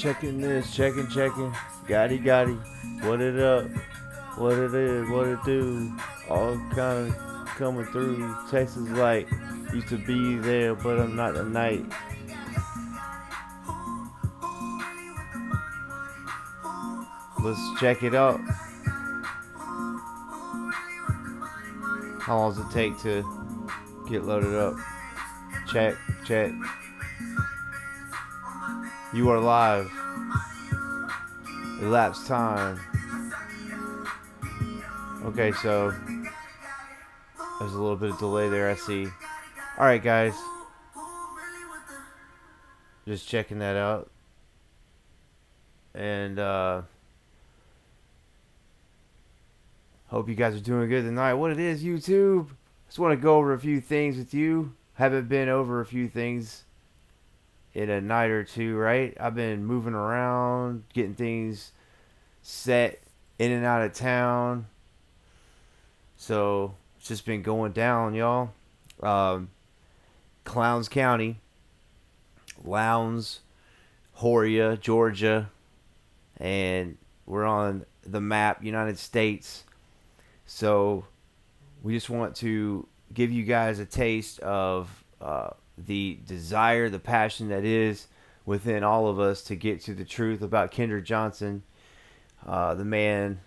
Checking this, checking. Gotti. What it up? What it is? What it do? All kind of coming through. Texas like used to be there, but I'm not tonight. Let's check it out. How long does it take to get loaded up? Check. You are live. Elapsed time. Okay, so there's a little bit of delay there, I see. Alright, guys. Just checking that out. And, hope you guys are doing good tonight. What it is, YouTube? Just want to go over a few things with you. Haven't been over a few things in a night or two, right? I've been moving around, getting things set in and out of town. So it's just been going down, y'all. Clowns County, Lowndes, Horia, Georgia, and we're on the map, United States. So we just want to give you guys a taste of the desire, the passion that is within all of us to get to the truth about Kendrick Johnson, the man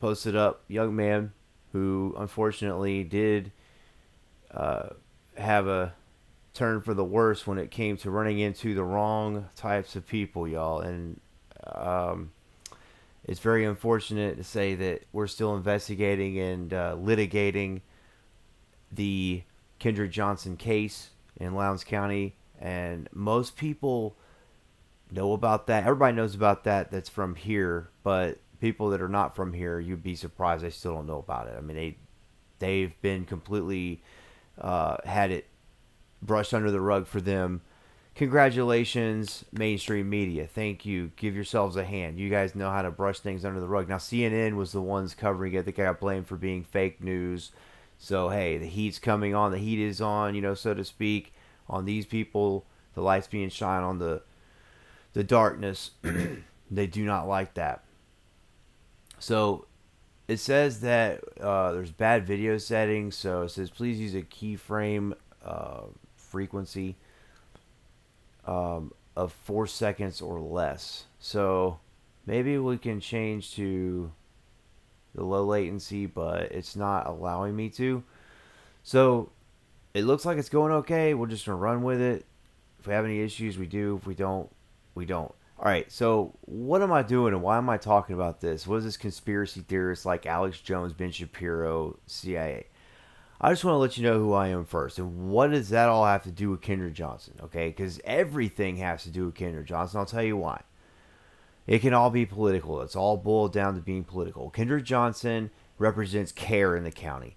posted up, young man who unfortunately did have a turn for the worse when it came to running into the wrong types of people, y'all. And it's very unfortunate to say that we're still investigating and litigating the Kendrick Johnson case in Lowndes County, and most people know about that. Everybody knows about that that's from here, but people that are not from here, you'd be surprised they still don't know about it. I mean, they've been completely had it brushed under the rug for them. Congratulations, mainstream media. Thank you. Give yourselves a hand. You guys know how to brush things under the rug. Now, CNN was the ones covering it. They got blamed for being fake news. So, hey, the heat's coming on. The heat is on, so to speak, on these people. The light's being shined on the darkness. They do not like that. So, it says that there's bad video settings. So, it says, please use a keyframe frequency of 4 seconds or less. So, maybe we can change to the low latency, but it's not allowing me to. So it looks like it's going okay. We're just gonna run with it. If we have any issues, we do. If we don't, we don't. All right, so what am I doing and why am I talking about this? What is this conspiracy theorist like Alex Jones, Ben Shapiro, CIA? I just want to let you know who I am first. And what does that all have to do with Kendrick Johnson? Okay, because everything has to do with Kendrick Johnson. I'll tell you why. It can all be political. It's all boiled down to being political. Kendrick Johnson represents care in the county.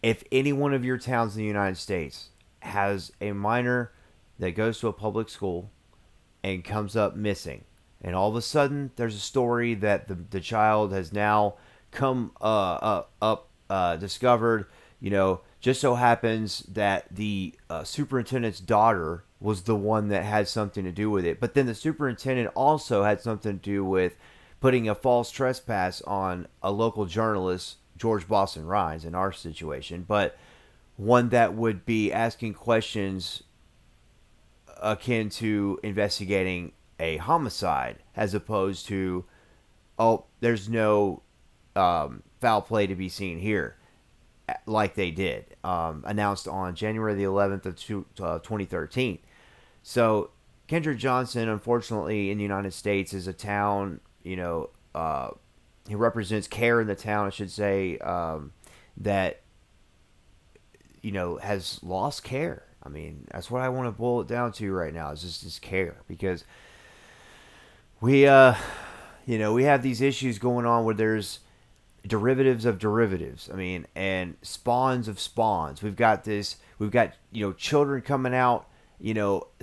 If any one of your towns in the United States has a minor that goes to a public school and comes up missing, and all of a sudden there's a story that the child has now come discovered, just so happens that the superintendent's daughter was the one that had something to do with it. But then the superintendent also had something to do with putting a false trespass on a local journalist, George Boston Rhines, in our situation. But one that would be asking questions akin to investigating a homicide, as opposed to, oh, there's no foul play to be seen here, like they did, announced on January the 11th of 2013. So Kendrick Johnson, unfortunately, in the United States is a town, he represents care in the town, I should say, that, has lost care. I mean, that's what I want to boil it down to right now, is just this care. Because we have these issues going on where there's derivatives of derivatives. I mean, and spawns of spawns. We've got children coming out,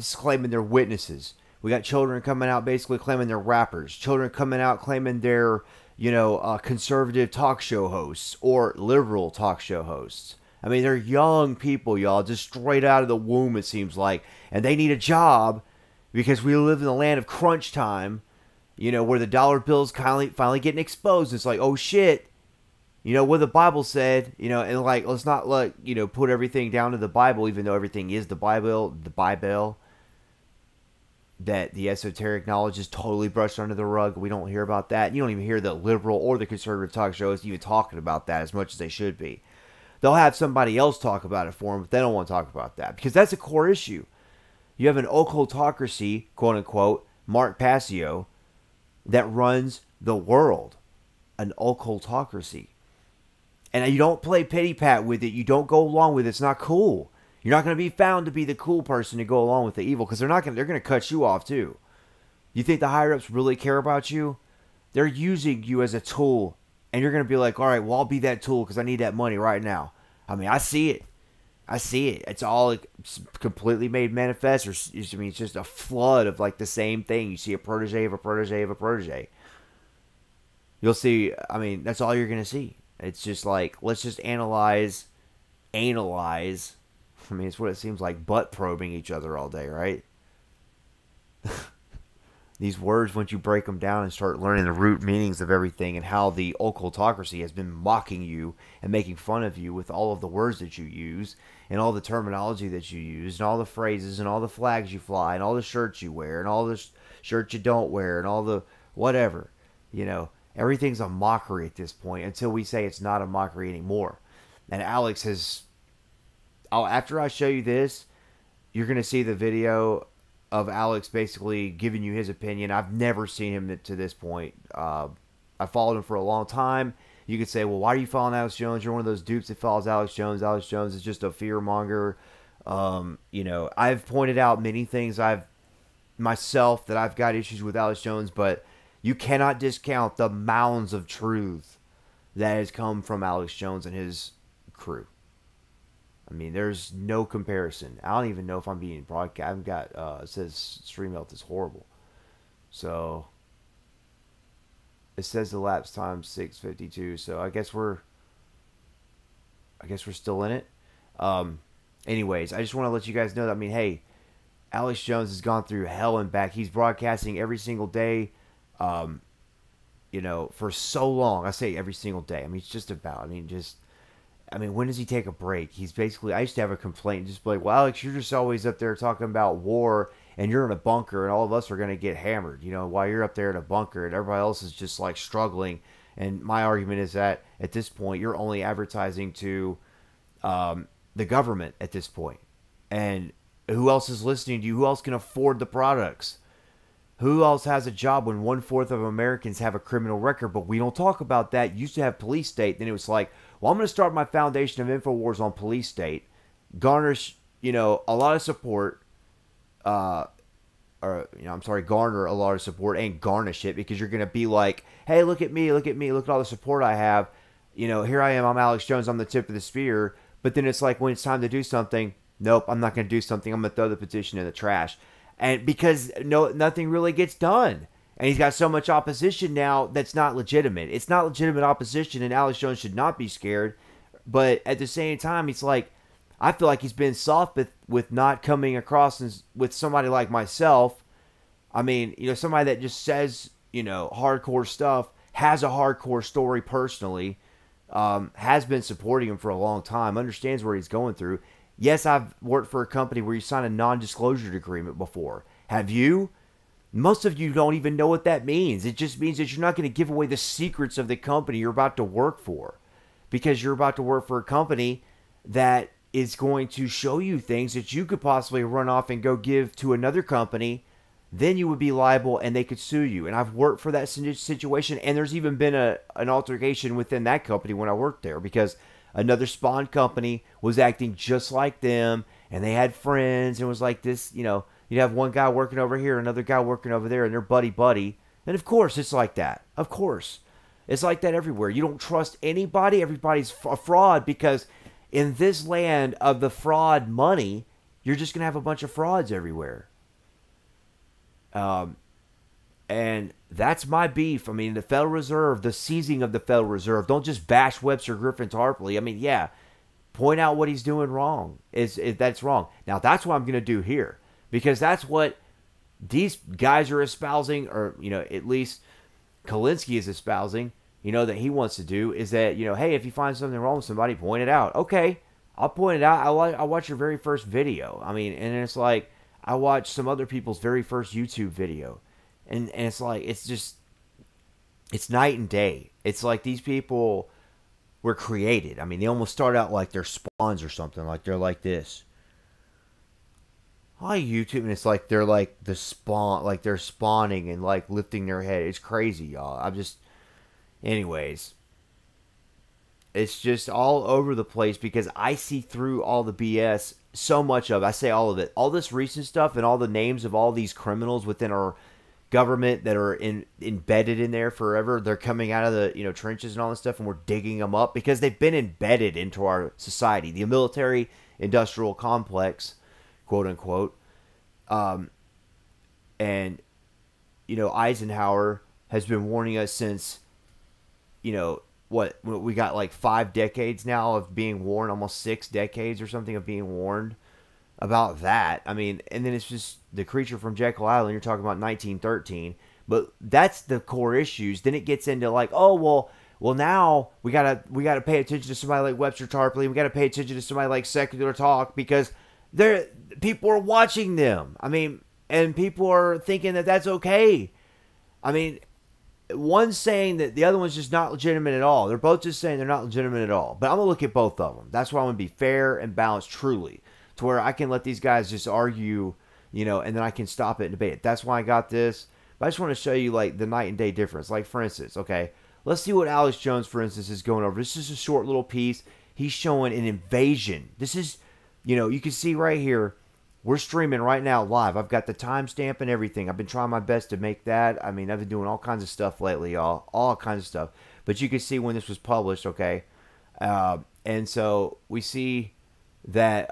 claiming they're witnesses. We got children coming out basically claiming they're rappers. Children coming out claiming they're, conservative talk show hosts or liberal talk show hosts. I mean, they're young people, y'all, just straight out of the womb, it seems like. And they need a job because we live in the land of crunch time, where the dollar bill's finally getting exposed. It's like, oh shit, what the Bible said, and like, let's not put everything down to the Bible, even though everything is the Bible, that the esoteric knowledge is totally brushed under the rug. We don't hear about that. You don't even hear the liberal or the conservative talk shows even talking about that as much as they should be. They'll have somebody else talk about it for them, but they don't want to talk about that because that's a core issue. You have an occultocracy, quote unquote, Mark Passio, that runs the world. An occultocracy. And you don't play pity pat with it. You don't go along with it. It's not cool. You're not going to be found to be the cool person to go along with the evil because they're going to cut you off too. You think the higher ups really care about you? They're using you as a tool, and you're going to be like, all right, well, I'll be that tool because I need that money right now. I mean, I see it. It's all completely made manifest. It's just a flood of like the same thing. You see a protege of a protege of a protege. You'll see, that's all you're going to see. It's just like, let's just analyze. It's what it seems like, butt probing each other all day, right? These words, once you break them down and start learning the root meanings of everything and how the occultocracy has been mocking you and making fun of you with all of the words that you use and all the terminology that you use and all the phrases and all the flags you fly and all the shirts you wear and all the shirts you don't wear and all the whatever, everything's a mockery at this point until we say it's not a mockery anymore. And Alex has... after I show you this, you're going to see the video of Alex basically giving you his opinion. I've never seen him to this point. I followed him for a long time. You could say, well, why are you following Alex Jones? You're one of those dupes that follows Alex Jones. Alex Jones is just a fear monger. I've pointed out many things myself that I've got issues with Alex Jones, but you cannot discount the mounds of truth that has come from Alex Jones and his crew. There's no comparison. I don't even know if I'm being broadcast. I've got, it says stream health is horrible. So, it says the lapse time 6:52. So, I guess we're still in it. Anyways, I just want to let you guys know that, hey, Alex Jones has gone through hell and back. He's broadcasting every single day, for so long. I say every single day. It's just about, when does he take a break? He's basically, I used to have a complaint, just be like, well, Alex, you're just always up there talking about war, and you're in a bunker, and all of us are going to get hammered, while you're up there in a bunker, and everybody else is just, like, struggling. And my argument is that, at this point, you're only advertising to the government at this point. And who else is listening to you? Who else can afford the products? Who else has a job when 1/4 of Americans have a criminal record? But we don't talk about that. You used to have police state. Then it was like, well, I'm going to start my foundation of InfoWars on police state. Garnish, a lot of support. Garner a lot of support and garnish it because you're going to be like, hey, look at me. Look at all the support I have. Here I am. I'm Alex Jones. I'm the tip of the spear. But then it's like when it's time to do something, nope, I'm not going to do something. I'm going to throw the petition in the trash. And because nothing really gets done. And he's got so much opposition now that's not legitimate. It's not legitimate opposition, and Alex Jones should not be scared. But at the same time, he's like, I feel like he's been soft with not coming across with somebody like myself. Somebody that just says, hardcore stuff, has a hardcore story personally, has been supporting him for a long time, understands where he's going through. Yes, I've worked for a company where you signed a non-disclosure agreement before. Have you? Most of you don't even know what that means. It just means that you're not going to give away the secrets of the company you're about to work for. Because you're about to work for a company that is going to show you things that you could possibly run off and go give to another company. Then you would be liable and they could sue you. And I've worked for that situation. And there's even been an altercation within that company when I worked there. Because another spawn company was acting just like them. And they had friends. And it was like this, you'd have one guy working over here, another guy working over there, and they're buddy-buddy. And of course, it's like that. Of course. It's like that everywhere. You don't trust anybody. Everybody's a fraud because in this land of the fraud money, you're just going to have a bunch of frauds everywhere. And that's my beef. The Federal Reserve, the seizing of the Federal Reserve. Don't just bash Webster Griffin Tarpley. Point out what he's doing wrong. That's wrong. Now, that's what I'm going to do here. Because that's what these guys are espousing, or, at least Kulinski is espousing, that he wants to do is that, hey, if you find something wrong with somebody, point it out. Okay, I'll point it out. I'll watch your very first video. I mean, and it's like, I watched some other people's very first YouTube video. And it's like, it's night and day. It's like these people were created. I mean, they almost start out like they're spawns or something. Like they're like this. Hi, YouTube. And it's like they're like the spawn, like they're spawning and like lifting their head. It's crazy, y'all. Anyways. It's just all over the place because I see through all the BS, so much of it. I say all of it. All this recent stuff and all the names of all these criminals within our government that are embedded in there forever. They're coming out of the trenches and all this stuff, and we're digging them up because they've been embedded into our society. The military industrial complex, quote unquote. And Eisenhower has been warning us since what we got, like 5 decades now of being warned, almost 6 decades or something of being warned about that. I mean, and then it's just the creature from Jekyll Island. You're talking about 1913, but that's the core issues. Then it gets into like, oh well now we gotta pay attention to somebody like Webster Tarpley. We gotta pay attention to somebody like Secular Talk because people are watching them. I mean, and people are thinking that that's okay. I mean, one's saying that the other one's just not legitimate at all. They're both just saying they're not legitimate at all. But I'm going to look at both of them. That's why I'm going to be fair and balanced truly. To where I can let these guys just argue, and then I can stop it and debate it. That's why I got this. But I just want to show you, like, the night and day difference. Like, for instance, okay, let's see what Alex Jones, for instance, is going over. This is a short little piece. He's showing an invasion. This is, you can see right here, we're streaming right now live. I've got the timestamp and everything. I've been trying my best to make that. I mean, I've been doing all kinds of stuff lately, y'all. All kinds of stuff. But you can see when this was published, okay? And so we see that,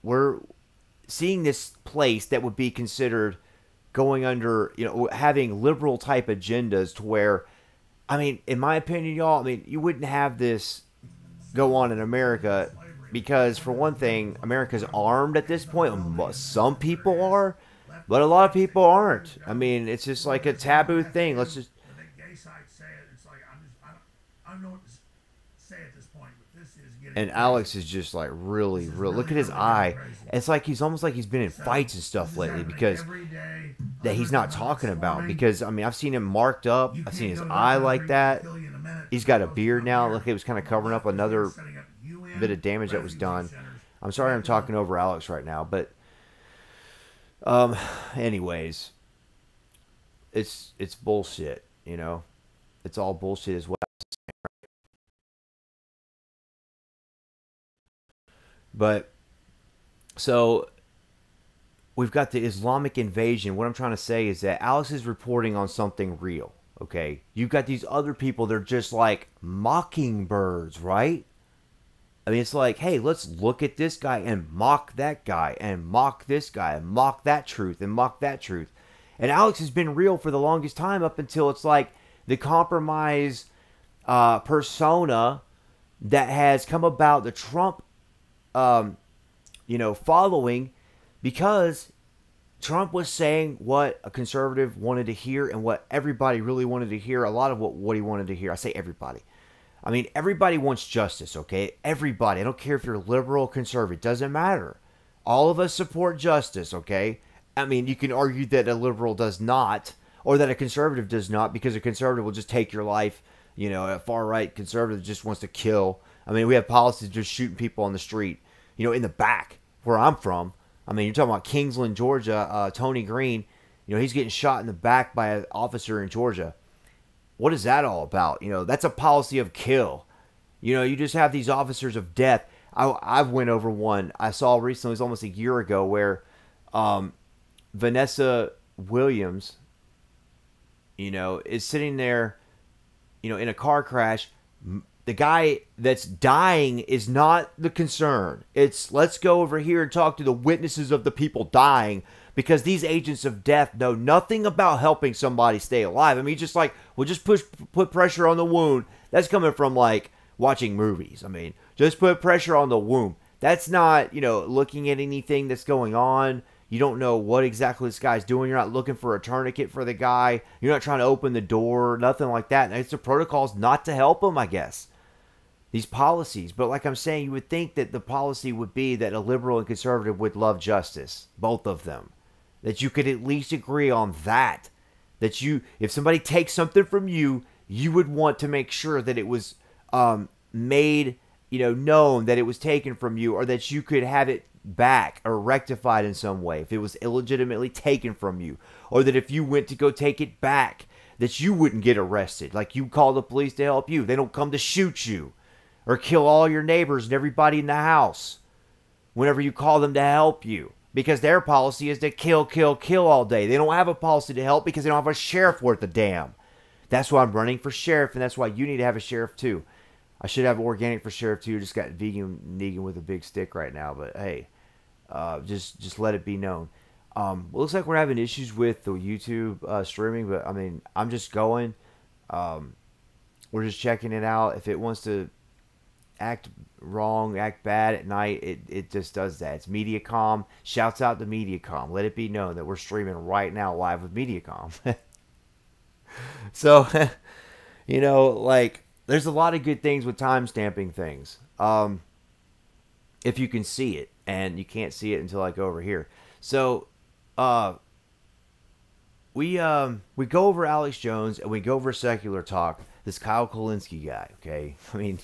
we're seeing this place that would be considered going under, having liberal type agendas to where, I mean, in my opinion, y'all, I mean, you wouldn't have this go on in America. Because, for one thing, America's armed at this point. Some people are, but a lot of people aren't. I mean, it's just like a taboo thing. Let's just. The gay side say it. It's like I don't know what to say at this point, but this is getting. And Alex is just like really. Look at his eye. It's like he's almost like he's been in fights and stuff lately because that he's not talking about. Because I mean, I've seen him marked up. I've seen his eye like that. He's got a beard now. Look, it was kind of covering up another bit of damage that was done. I'm sorry I'm talking over Alex right now, but anyways, it's bullshit, It's all bullshit as well. But so we've got the Islamic invasion. What I'm trying to say is that Alex is reporting on something real, okay? You've got these other people, they're just like mockingbirds, right? I mean, it's like, hey, let's look at this guy and mock that guy and mock this guy and mock that truth and mock that truth. And Alex has been real for the longest time up until it's like the compromise persona that has come about, the Trump, following, because Trump was saying what a conservative wanted to hear and what everybody really wanted to hear, a lot of what he wanted to hear. I say everybody. I mean, everybody wants justice, okay? Everybody. I don't care if you're liberal, conservative. It doesn't matter. All of us support justice, okay? I mean, you can argue that a liberal does not, or that a conservative does not, because a conservative will just take your life. A far-right conservative just wants to kill. I mean, we have policies just shooting people on the street, in the back, where I'm from. I mean, you're talking about Kingsland, Georgia, Tony Green. He's getting shot in the back by an officer in Georgia. What is that all about? That's a policy of kill. You just have these officers of death. I've went over one I saw recently, it was almost a year ago, where Vanessa Williams, is sitting there, in a car crash. The guy that's dying is not the concern. It's let's go over here and talk to the witnesses of the people dying, because these agents of death know nothing about helping somebody stay alive. I mean, just like, we'll just put pressure on the wound. That's coming from like watching movies. I mean, just put pressure on the wound. That's not, looking at anything that's going on. You don't know what exactly this guy's doing. You're not looking for a tourniquet for the guy. You're not trying to open the door, nothing like that. And it's the protocols not to help him, I guess. These policies. But like I'm saying, you would think that the policy would be that a liberal and conservative would love justice. Both of them. That you could at least agree on that. That if somebody takes something from you, you would want to make sure that it was made, known that it was taken from you, or that you could have it back or rectified in some way if it was illegitimately taken from you, or that if you went to go take it back, that you wouldn't get arrested. Like, you call the police to help you. They don't come to shoot you or kill all your neighbors and everybody in the house whenever you call them to help you, because their policy is to kill, kill, kill all day. They don't have a policy to help because they don't have a sheriff worth a damn. That's why I'm running for sheriff, and that's why you need to have a sheriff too. I should have organic for sheriff too. Just got vegan Negan with a big stick right now, but hey, just let it be known. Looks like we're having issues with the YouTube streaming, but I mean, I'm just going. We're just checking it out. If it wants to act wrong, act bad at night, it just does that. It's Mediacom. Shouts out to Mediacom. Let it be known that we're streaming right now live with Mediacom. So, there's a lot of good things with time stamping things. If you can see it, and you can't see it until I go over here. So, we go over Alex Jones, and we go over secular talk. This Kyle Kulinski guy, okay? I mean,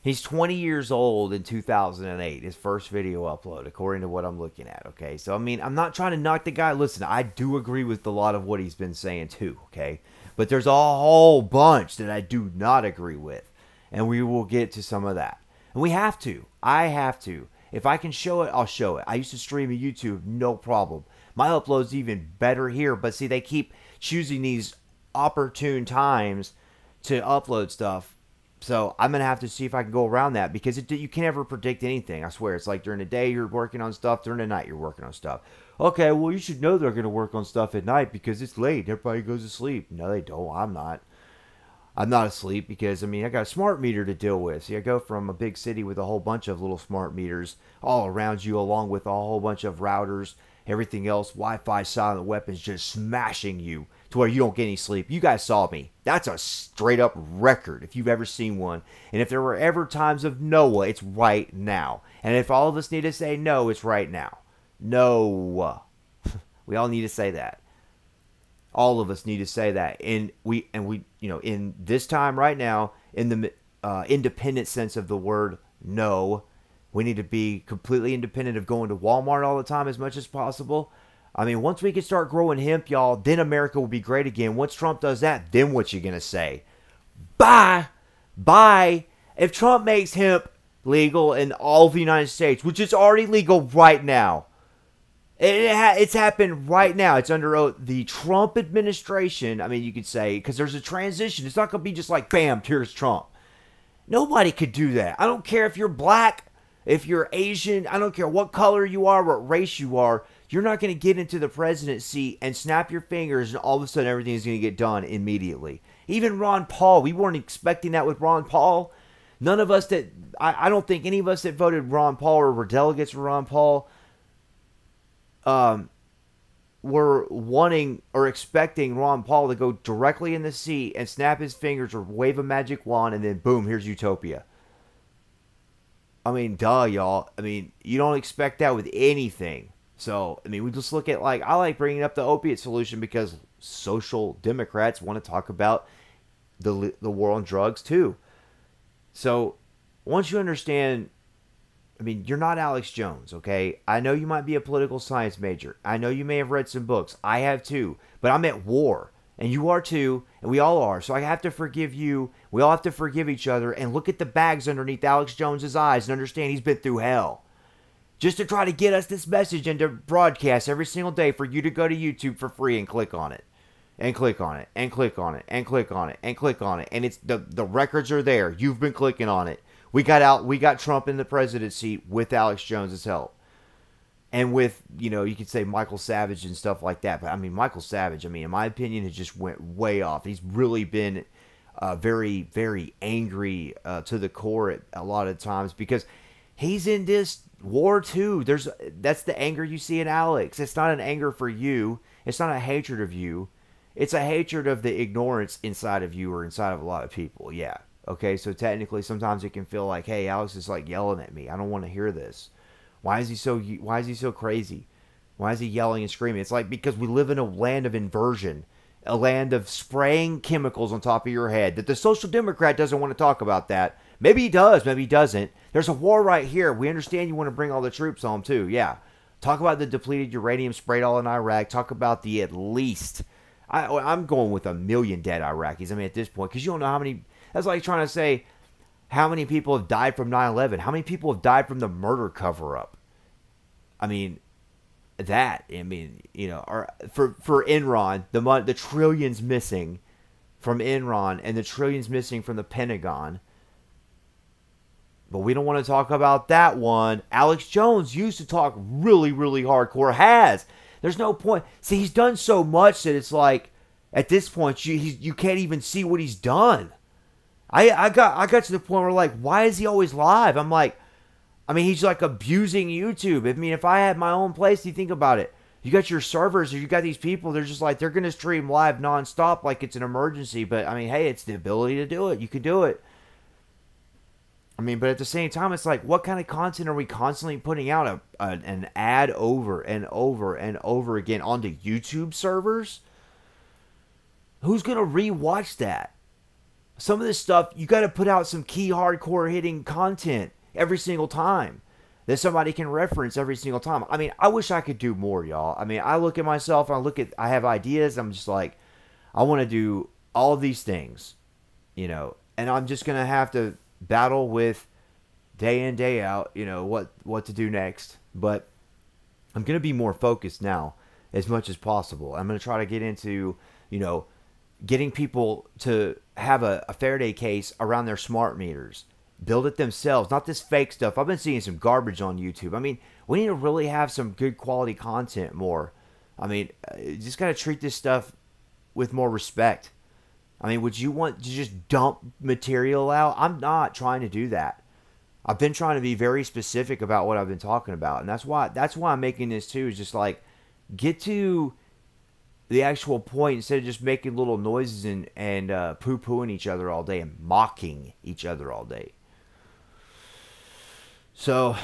he's 20 years old in 2008, his first video upload, according to what I'm looking at, okay? So, I mean, I'm not trying to knock the guy. Listen, I do agree with a lot of what he's been saying, too, okay? But there's a whole bunch that I do not agree with, and we will get to some of that. And we have to. I have to. If I can show it, I'll show it. I used to stream on YouTube, no problem. My upload's even better here, but see, they keep choosing these opportune times to upload stuff. So I'm going to have to see if I can go around that, because you can never predict anything. I swear. It's like during the day you're working on stuff, during the night you're working on stuff. Okay, well, you should know they're going to work on stuff at night because it's late. Everybody goes to sleep. No, they don't. I'm not. I'm not asleep because, I mean, I got a smart meter to deal with. See, I go from a big city with a whole bunch of little smart meters all around you, along with a whole bunch of routers, everything else, Wi-Fi, silent weapons, just smashing you to where you don't get any sleep. You guys saw me. That's a straight up record if you've ever seen one. And if there were ever times of Noah, it's right now. And if all of us need to say no, it's right now. No. We all need to say that. All of us need to say that. And we in this time right now, in the independent sense of the word no, we need to be completely independent of going to Walmart all the time as much as possible. I mean, once we can start growing hemp, y'all, then America will be great again. Once Trump does that, then what you gonna say? Bye. Bye. If Trump makes hemp legal in all of the United States, which is already legal right now, it's happened right now. It's under the Trump administration. I mean, you could say, because there's a transition. It's not going to be just like, bam, here's Trump. Nobody could do that. I don't care if you're black, if you're Asian. I don't care what color you are, what race you are. You're not going to get into the presidency and snap your fingers and all of a sudden everything is going to get done immediately. Even Ron Paul, we weren't expecting that with Ron Paul. None of us that, I don't think any of us that voted Ron Paul or were delegates for Ron Paul were wanting or expecting Ron Paul to go directly in the seat and snap his fingers or wave a magic wand and then boom, here's utopia. I mean, duh, y'all. I mean, you don't expect that with anything. So, I mean, we just look at, like, I like bringing up the opiate solution because social democrats want to talk about the war on drugs too. So, once you understand, I mean, you're not Alex Jones, okay? I know you might be a political science major. I know you may have read some books. I have too. But I'm at war. And you are too. And we all are. So I have to forgive you. We all have to forgive each other. And look at the bags underneath Alex Jones's eyes and understand he's been through hell. Just to try to get us this message and to broadcast every single day for you to go to YouTube for free and click on it. And click on it. And click on it. And click on it. And click on it. And it's the records are there. You've been clicking on it. We got Trump in the presidency with Alex Jones's help. And with, you could say Michael Savage and stuff like that. But, I mean, Michael Savage, I mean, in my opinion, has just went way off. He's really been very, very angry to the core at a lot of times because He's in this war too. That's the anger you see in Alex. It's not an anger for you. It's not a hatred of you. It's a hatred of the ignorance inside of you or inside of a lot of people. Yeah. Okay. So technically, sometimes it can feel like, hey, Alex is like yelling at me. I don't want to hear this. Why is he so? Why is he so crazy? Why is he yelling and screaming? It's like because we live in a land of inversion, a land of spraying chemicals on top of your head. That the social democrat doesn't want to talk about that. Maybe he does. Maybe he doesn't. There's a war right here. We understand you want to bring all the troops home too. Yeah. Talk about the depleted uranium sprayed all in Iraq. Talk about the at least. I'm going with 1 million dead Iraqis. I mean, at this point, because you don't know how many. That's like trying to say how many people have died from 9/11. How many people have died from the murder cover-up? I mean, or for Enron, the trillions missing from Enron and the trillions missing from the Pentagon. But we don't want to talk about that one. Alex Jones used to talk really, really hardcore. There's no point. See, he's done so much that it's like, at this point, you can't even see what he's done. I got to the point where, like, why is he always live? I'm like, I mean, he's like abusing YouTube. I mean, if I had my own place, you think about it. You got your servers, or you got these people, they're just like, they're going to stream live nonstop like it's an emergency. But, I mean, hey, it's the ability to do it. You can do it. I mean, but at the same time, it's like, what kind of content are we constantly putting out an ad over and over and over again onto YouTube servers? Who's going to rewatch that? Some of this stuff, you got to put out some key hardcore hitting content every single time that somebody can reference every single time. I mean, I wish I could do more, y'all. I mean, I look at myself, I have ideas. I'm just like, I want to do all of these things, and I'm just going to have to battle with day in, day out, what to do next. But I'm going to be more focused now as much as possible. I'm going to try to get into, getting people to have a Faraday case around their smart meters. Build it themselves, not this fake stuff. I've been seeing some garbage on YouTube. I mean, we need to really have some good quality content more. I mean, you just got to treat this stuff with more respect. I mean, would you want to just dump material out? I'm not trying to do that. I've been trying to be very specific about what I've been talking about. And that's why I'm making this too, is just like, get to the actual point instead of just making little noises and poo-pooing each other all day and mocking each other all day. So,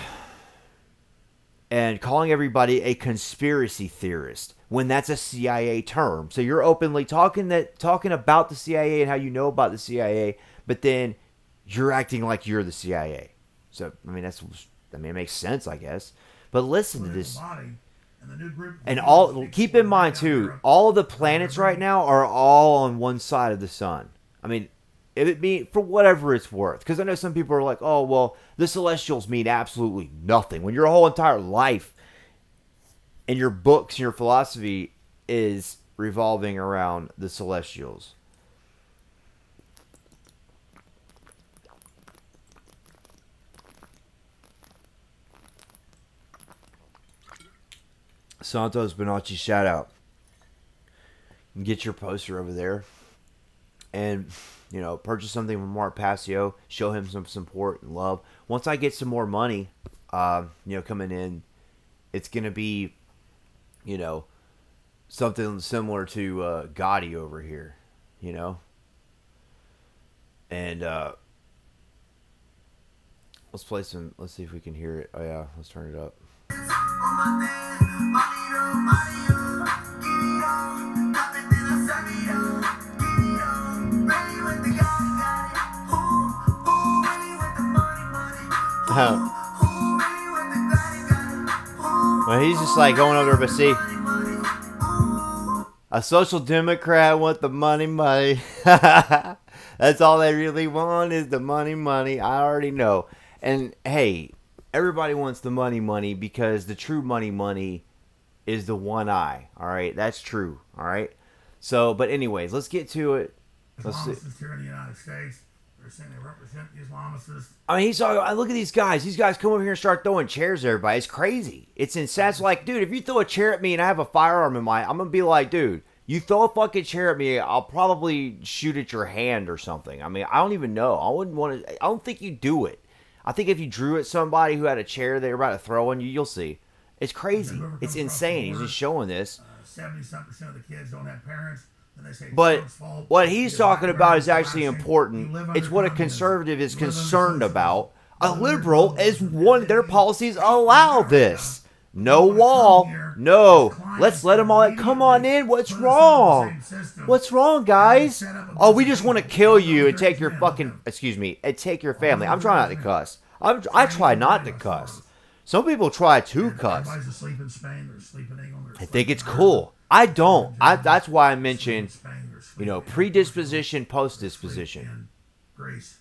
and calling everybody a conspiracy theorist when that's a CIA term. So you're openly talking about the CIA and how you know about the CIA, but then you're acting like you're the CIA. So I mean it makes sense, I guess. But listen to this. And keep in mind too, all the planets right now are all on one side of the sun. I mean, it mean for whatever it's worth, because I know some people are like, oh well, the Celestials mean absolutely nothing when your whole entire life and your books and your philosophy is revolving around the Celestials. Santos Bonacci, shout out. You can get your poster over there. And, purchase something from Mark Passio. Show him some support and love. Once I get some more money, coming in, it's going to be, something similar to Gotti over here, And let's see if we can hear it. Oh, yeah, let's turn it up. Well, he's just like going over there, but see, a social democrat want the money. That's all they really want is the money. I already know. And hey, everybody wants the money because the true money is the one eye. All right, that's true. All right. So, but anyways, let's get to it. Islamists here in the United States. They're saying they represent the Islamists. I mean, I look at these guys. These guys come over here and start throwing chairs at everybody. It's crazy. It's insane. It's like, dude, if you throw a chair at me and I have a firearm in I'm going to be like, dude, you throw a fucking chair at me, I'll probably shoot at your hand or something. I mean, I don't even know. I don't think you do it. I think if you drew at somebody who had a chair they were about to throw on you, you'll see. It's And then crazy. whoever It's comes across the insane. He's border, just showing this. 70-something% of the kids don't have parents. Then they say it's But Trump's fault. what he's Because talking Latin about is America's actually collapsing. important. You live It's under what a communism. conservative is You live under concerned socialism. about. A You live under liberal is globalism. one. And Their you policies hate allow America. this. You No wanna come wall. here No. as clients Let's let them all. and Come on in. What's put us under the wrong? same system. What's wrong, And they guys? set up a Oh, bunch we of just want to people. kill All you and those take your men, fucking. Excuse me. And take your family. I'm trying not to men. cuss. I try not to cuss. Some people try to And cuss. everybody's asleep in Spain. They're asleep in England. They're I asleep think in it's Ireland, cool. I don't. they're in That's why I Germany, they're asleep in mentioned, Spain, they're asleep you know, in Portugal, predisposition, they're asleep post-disposition. in Greece.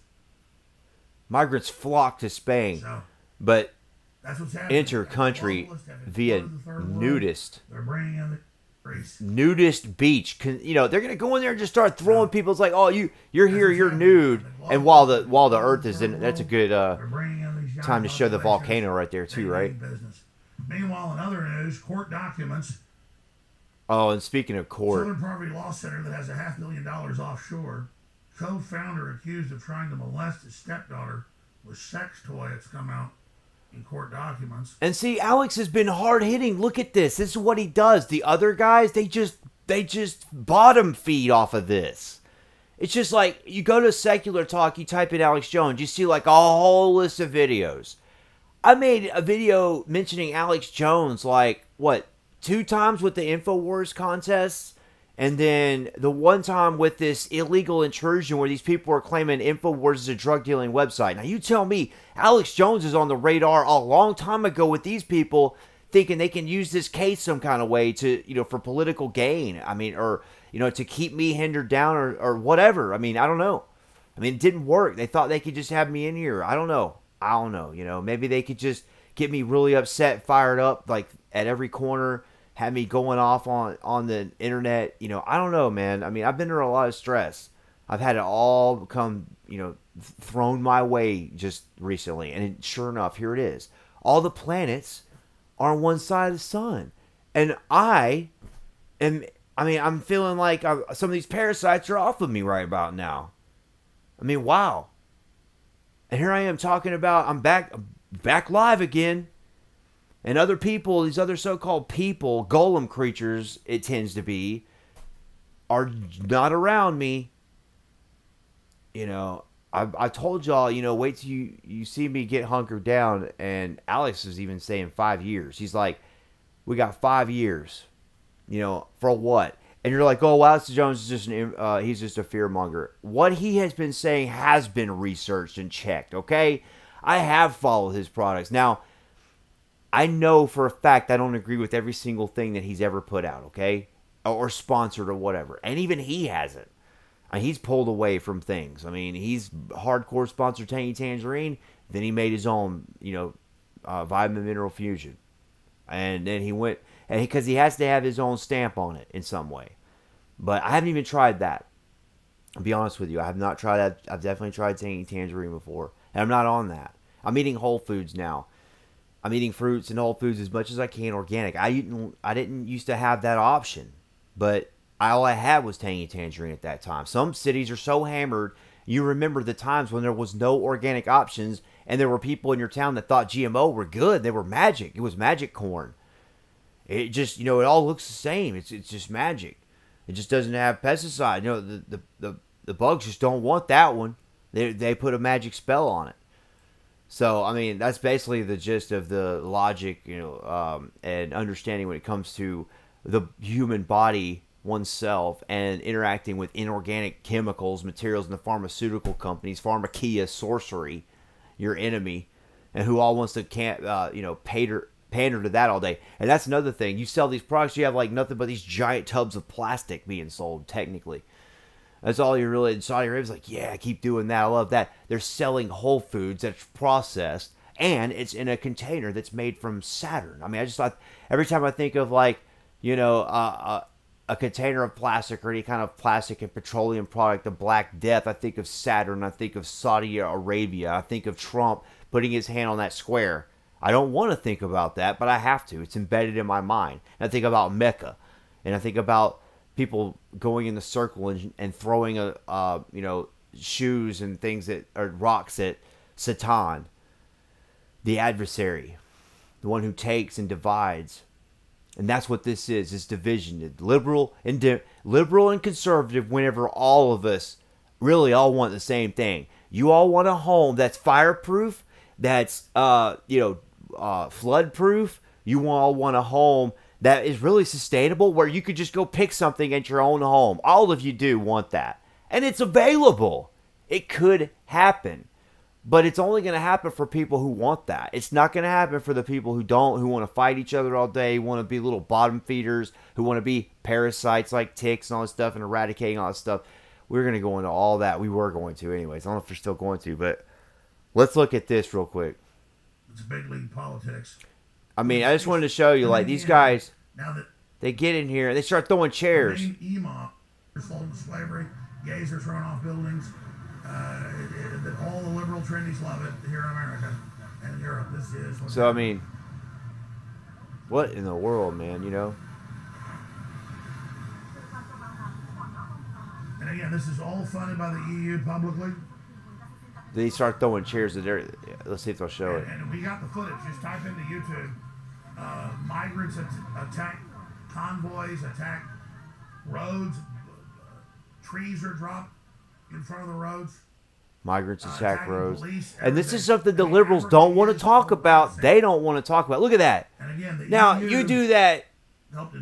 Migrants flock to Spain, So but that's what's happening. enter country Globalists have via exploded the third world. nudist. They're bringing in the Greece. Nudist beach. You know, they're gonna go in there and just start throwing people. It's like, oh, you're here, what's you're happening. nude. The And while the globalists Earth is in, that's a good They're bringing in these young time to show the populations. volcano right there They too, mean right? business. Meanwhile, in other news, court documents. Oh, and speaking of court, Southern Poverty Law Center that has a $500 million offshore. Co-founder accused of trying to molest his stepdaughter with sex toy. It's come out in court documents. and see, Alex has been hard hitting. Look at this. This is what he does. The other guys, they just bottom feed off of this. It's just like you go to Secular Talk, you type in Alex Jones, you see like a whole list of videos. I made a video mentioning Alex Jones like, what, 2 times with the InfoWars contests? And then the one time with this illegal intrusion where these people are claiming InfoWars is a drug dealing website. Now you tell me Alex Jones is on the radar a long time ago with these people thinking they can use this case some kind of way to, you know, for political gain. I mean, or, you know, to keep me hindered down or whatever. I mean, I don't know. I mean, it didn't work. They thought they could just have me in here. I don't know. You know, maybe they could just get me really upset, fired up, like at every corner, have me going off on the internet. You know, I don't know, man. I mean, I've been through a lot of stress. I've had it all come, you know, thrown my way just recently. And sure enough, here it is. All the planets are on one side of the sun. And I'm feeling like some of these parasites are off of me right about now. I mean, wow. And here I am talking about, I'm back live again. And other people, these other so-called people, golem creatures, it tends to be, are not around me. You know, I told y'all, you know, wait till you see me get hunkered down. And Alex was even saying 5 years. He's like, we got 5 years. You know, for what? And you're like, oh, well, Alex Jones is just he's just a fearmonger. What he has been saying has been researched and checked, okay? I have followed his products. Now, I know for a fact I don't agree with every single thing that he's ever put out, okay? Or sponsored or whatever. And even he hasn't. He's pulled away from things. I mean, he's hardcore sponsored Tangy Tangerine. Then he made his own, you know, vitamin mineral fusion. And then he went, and because he has to have his own stamp on it in some way. But I haven't even tried that. I'll be honest with you. I have not tried that. I've definitely tried Tangy Tangerine before. And I'm not on that. I'm eating whole foods now. I'm eating fruits and whole foods as much as I can organic. I didn't used to have that option. But all I had was Tangy Tangerine at that time. Some cities are so hammered. You remember the times when there was no organic options and there were people in your town that thought GMO were good. They were magic. It was magic corn. It just, you know, it all looks the same. It's just magic. It just doesn't have pesticide. You know, the bugs just don't want that one. They put a magic spell on it. So, I mean, that's basically the gist of the logic, you know, and understanding when it comes to the human body, oneself, and interacting with inorganic chemicals, materials in the pharmaceutical companies, pharmakia, sorcery, your enemy, and who all wants to pander to that all day. And that's another thing. You sell these products, you have like nothing but these giant tubs of plastic being sold, technically. That's all you're really, in Saudi Arabia's like, yeah, keep doing that. I love that. They're selling whole foods that's processed, and it's in a container that's made from Saturn. I mean, I just thought, every time I think of like, you know, a container of plastic or any kind of plastic and petroleum product, the Black Death, I think of Saturn. I think of Saudi Arabia. I think of Trump putting his hand on that square. I don't want to think about that, but I have to. It's embedded in my mind. And I think about Mecca, and I think about people going in the circle and throwing shoes and things that are rocks at Satan. the adversary, the one who takes and divides. And that's what this is. It's division. Liberal and conservative, whenever all of us really all want the same thing. You all want a home that's fireproof, that's flood proof. You all want a home that is really sustainable, where you could just go pick something at your own home. All of you do want that. And it's available. It could happen. But it's only going to happen for people who want that. It's not going to happen for the people who don't, who want to fight each other all day, who want to be little bottom feeders, who want to be parasites like ticks and all this stuff and eradicating all this stuff. We're going to go into all that. We were going to anyways. I don't know if we're still going to, but let's look at this real quick. It's big league politics. I mean, I just wanted to show you, like, these guys, they get in here and they start throwing chairs. EMOP, they're sold to slavery, gays are thrown off buildings. All the liberal trendies love it here in America and in Europe. This is. So, I mean, what in the world, man, you know? And again, this is all funded by the EU publicly. They start throwing chairs at there. Let's see if they'll show it. And we got the footage. Just type into YouTube. Migrants attack convoys, attack roads. Trees are dropped in front of the roads. Migrants attack roads. And this is something the liberals don't want to talk about. They don't want to talk about. Look at that. Now, you do that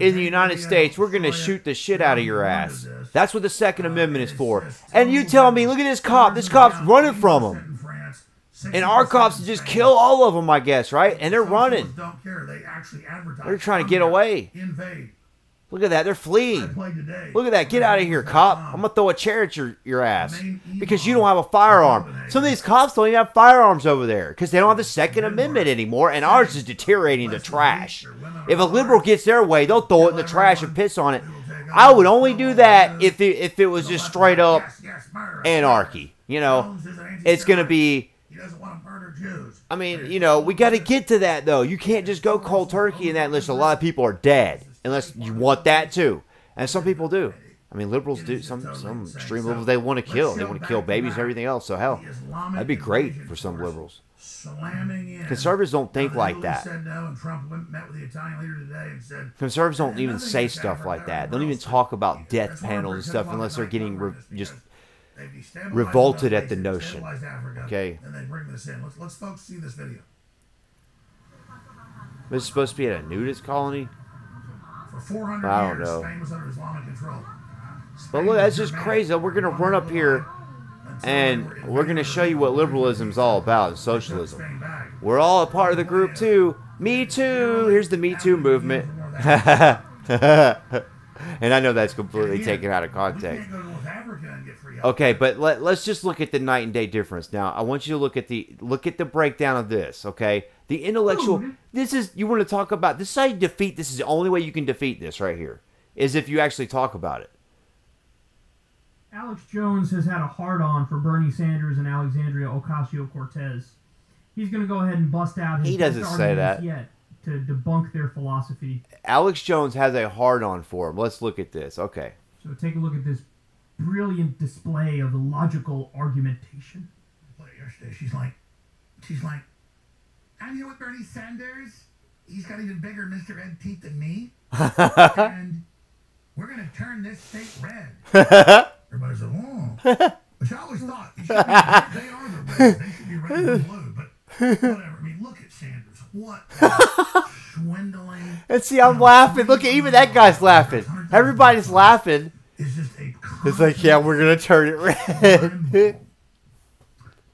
in the United States, we're going to shoot the shit out of your ass. That's what the Second Amendment is for. And you tell me, look at this cop. This cop's running from him. And our cops just kill all of them, I guess, right? And they're running. They're trying to get away. Look at that. They're fleeing. Look at that. Get out of here, cop. I'm going to throw a chair at your ass because you don't have a firearm. Some of these cops don't even have firearms over there because they don't have the Second Amendment anymore, and ours is deteriorating to trash. If a liberal gets their way, they'll throw it in the trash and piss on it. I would only do that if it was just straight up anarchy. You know, it's going to be... I mean, you know, we got to get to that, though. You can't just go cold turkey in that unless a lot of people are dead. Unless you want that, too. And some people do. I mean, liberals do. Some extreme liberals, they want to kill. They want to kill babies and everything else. So, hell, that'd be great for some liberals. Conservatives don't think like that. Conservatives don't even say stuff like that. They don't even talk about death panels and stuff unless they're getting just revolted at the notion. Okay. And they bring this in. Let's folks see this video. This is supposed to be at a nudist colony? For 400 I don't years, know. Spain was under Islamic control. But look, that's just crazy. We're going to run up here and we're going to show you what liberalism is all about, and socialism. We're all a part of the group, too. Me Too. Here's the Me Too movement. And I know that's completely taken out of context. Okay, but let's just look at the night and day difference. Now, I want you to look at the breakdown of this, okay? The intellectual, this is, you want to talk about, this is how you defeat, this is the only way you can defeat this right here, is if you actually talk about it. Alex Jones has had a hard-on for Bernie Sanders and Alexandria Ocasio-Cortez. He's going to go ahead and bust out his He doesn't say that. Yet to debunk their philosophy. Alex Jones has a hard-on for him. Let's look at this. Okay. So take a look at this brilliant display of logical argumentation. Yesterday, she's like, I'm here with Bernie Sanders. He's got even bigger Mr. Ed teeth than me. And we're going to turn this state red. Everybody's like, oh. Which I always thought, they are the reds. They should be red and blue. But whatever. I mean, look at Sanders. What swindling. And see, I'm laughing. Look at, even that guy's laughing. Everybody's laughing. It's just a It's like, yeah, we're going to turn it red. And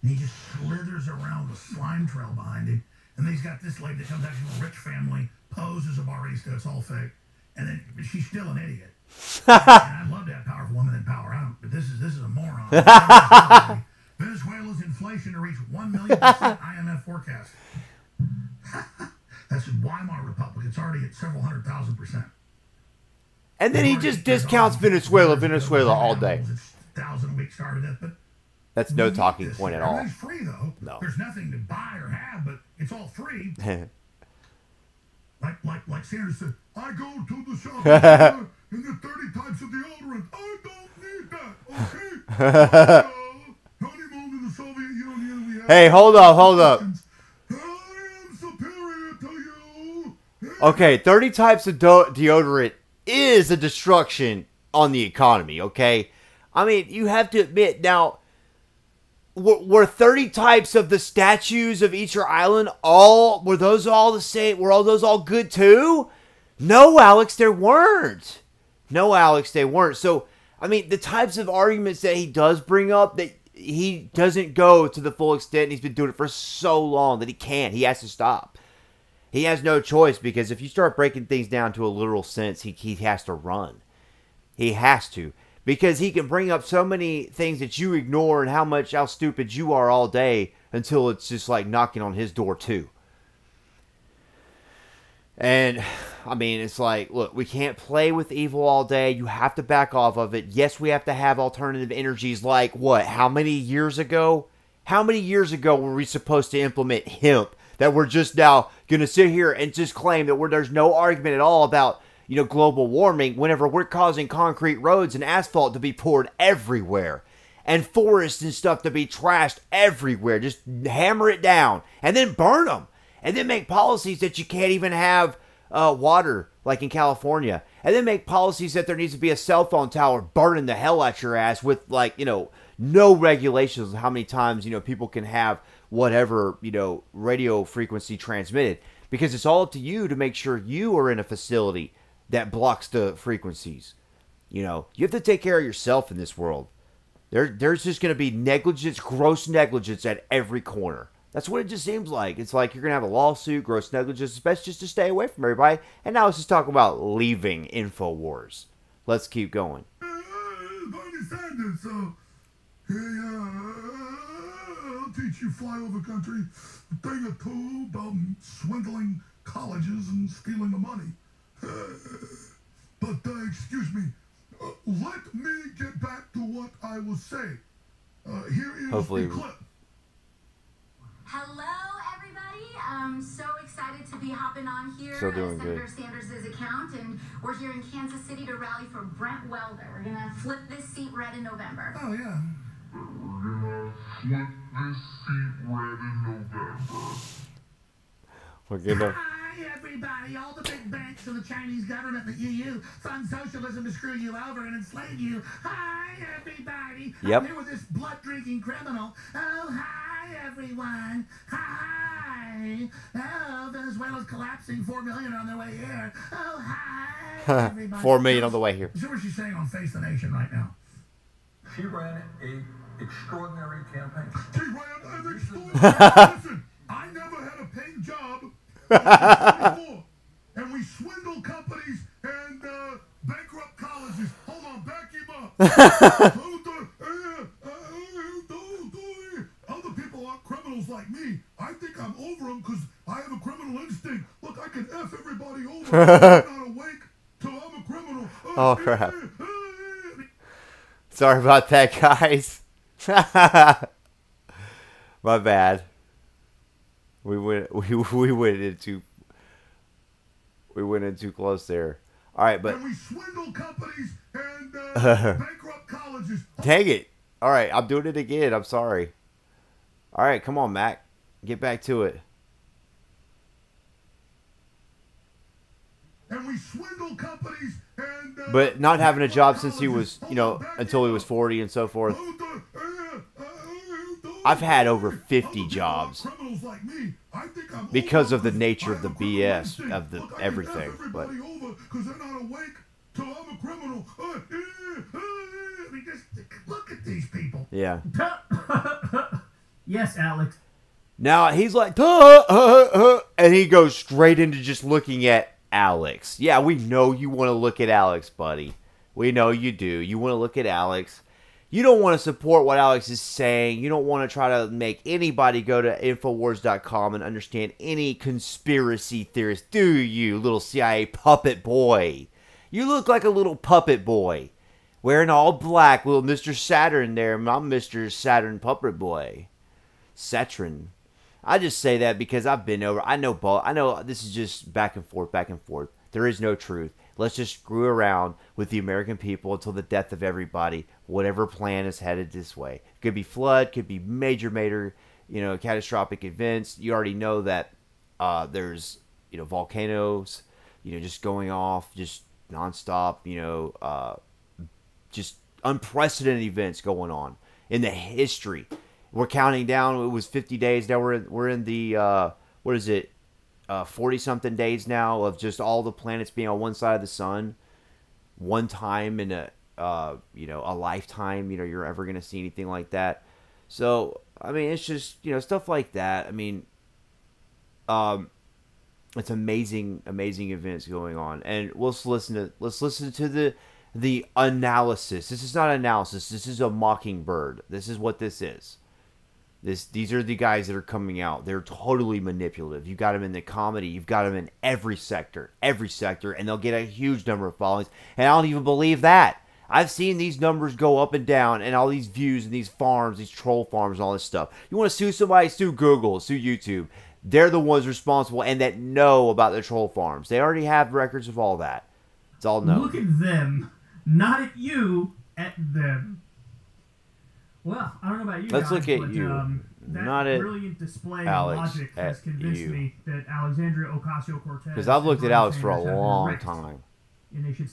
he just slithers around with slime trail behind him. And then he's got this lady that comes out from a rich family, poses a barista, it's all fake. And then she's still an idiot. And I'd love to have powerful women in power. I don't, but this is a moron. Venezuela's inflation to reach 1 million % IMF forecast. That's Weimar Republic. It's already at several 100,000%. And then he just discounts Venezuela all day. 1,000 a week starving to death, but that's no talking point at all. Everything's free though. No. There's nothing to buy or have, but it's all free. like Sanders said, I go to the shop and the 30 types of deodorant. I don't need that. Okay. Honeymoon in the Soviet Union. Hey, hold up. Okay, 30 types of deodorant is a destruction on the economy, okay? I mean, you have to admit, now, were 30 types of the statues of each island were those all the same? Were all those all good too? No, Alex, there weren't. No, Alex, they weren't. So, I mean, the types of arguments that he does bring up, that he doesn't go to the full extent. He's been doing it for so long that he can't. He has to stop. He has no choice, because if you start breaking things down to a literal sense, he has to run. He has to. Because he can bring up so many things that you ignore and how stupid you are all day until it's just like knocking on his door too. And, I mean, it's like, look, we can't play with evil all day. You have to back off of it. Yes, we have to have alternative energies like what? How many years ago? How many years ago were we supposed to implement hemp that we're just now going to sit here and just claim that there's no argument at all about, global warming whenever we're causing concrete roads and asphalt to be poured everywhere and forests and stuff to be trashed everywhere? Just hammer it down and then burn them. And then make policies that you can't even have water, like in California. And then make policies that there needs to be a cell phone tower burning the hell out your ass with, no regulations on how many times, people can have whatever, radio frequency transmitted. Because it's all up to you to make sure you are in a facility that blocks the frequencies. You have to take care of yourself in this world. There's just going to be negligence, gross negligence at every corner. That's what it just seems like. It's like you're going to have a lawsuit, gross negligence. It's best just to stay away from everybody. And now let's just talk about leaving InfoWars. Let's keep going. Bernie Sanders, I'll teach you flyover country a thing or two about swindling colleges and stealing the money. But, excuse me, let me get back to what I was saying. Here is Hopefully. the clip. Hello, everybody. I'm so excited to be hopping on here Still doing Senator good. Sanders' account, and we're here in Kansas City to rally for Brent Welder. We're going to flip this seat red in November. Oh, yeah. We're gonna. Hi, everybody. All the big banks and the Chinese government and the EU fund socialism to screw you over and enslave you. Hi, everybody. Yep. I'm here with this blood-drinking criminal. Oh, hi, everyone. Hi. Oh, Venezuela's collapsing. 4 million on their way here. Oh, hi, everybody. 4 million on the way here. So what she's saying on Face the Nation right now. She ran an extraordinary campaign. She ran an extraordinary. Listen, I never had a paying job before, and we swindle companies and bankrupt colleges. Hold on, back him up. Other people aren't criminals like me. I think I'm over them because I have a criminal instinct. Look, I can F everybody over. I'm not awake till I'm a criminal. Oh, crap. Sorry about that, guys. My bad. We went in too close there. All right, but and we swindle companies and bankrupt colleges. Dang it! All right, I'm doing it again. I'm sorry. All right, come on, Mac. Get back to it. And we swindle companies and But not having a job since he was, until he was 40 and so forth. I've had over 50 jobs because of the nature of the BS of the everything. But look at these people. yeah. Yes, Alex. Now he's like, and he goes straight into just looking at Alex. Yeah, we know you want to look at Alex, buddy. We know you do. You want to look at Alex. You don't want to support what Alex is saying. You don't want to try to make anybody go to Infowars.com and understand any conspiracy theorist, do you, little CIA puppet boy? You look like a little puppet boy. Wearing all black, little Mr. Saturn there. I'm Mr. Saturn puppet boy. Saturn. I just say that because I've been over. I know this is just back and forth, back and forth. There is no truth. Let's just screw around with the American people until the death of everybody. Whatever plan is headed this way. Could be flood, could be major, catastrophic events. You already know that there's, volcanoes. just going off, just nonstop, just unprecedented events going on in the history. We're counting down. It was 50 days. Now we're in the, 40 something days now of just all the planets being on one side of the sun. One time in a lifetime, you're ever going to see anything like that. So, I mean, it's just, stuff like that. I mean, it's amazing events going on. And let's listen to the analysis. This is not analysis. This is a mockingbird. This is what this is. These are the guys that are coming out. They're totally manipulative. You got them in the comedy. You've got them in every sector, and they'll get a huge number of followings. And I don't even believe that. I've seen these numbers go up and down, and all these views and these farms, these troll farms, and all this stuff. You want to sue somebody? Sue Google, sue YouTube. They're the ones responsible and that know about the troll farms. They already have records of all that. It's all known. Look at them, not at you, at them. Well, I don't know about you Let's guys, look at but, you, that not at brilliant display Alex, of logic has convinced you. me that Alexandria Ocasio-Cortez... Because I've looked at Alex for a long time.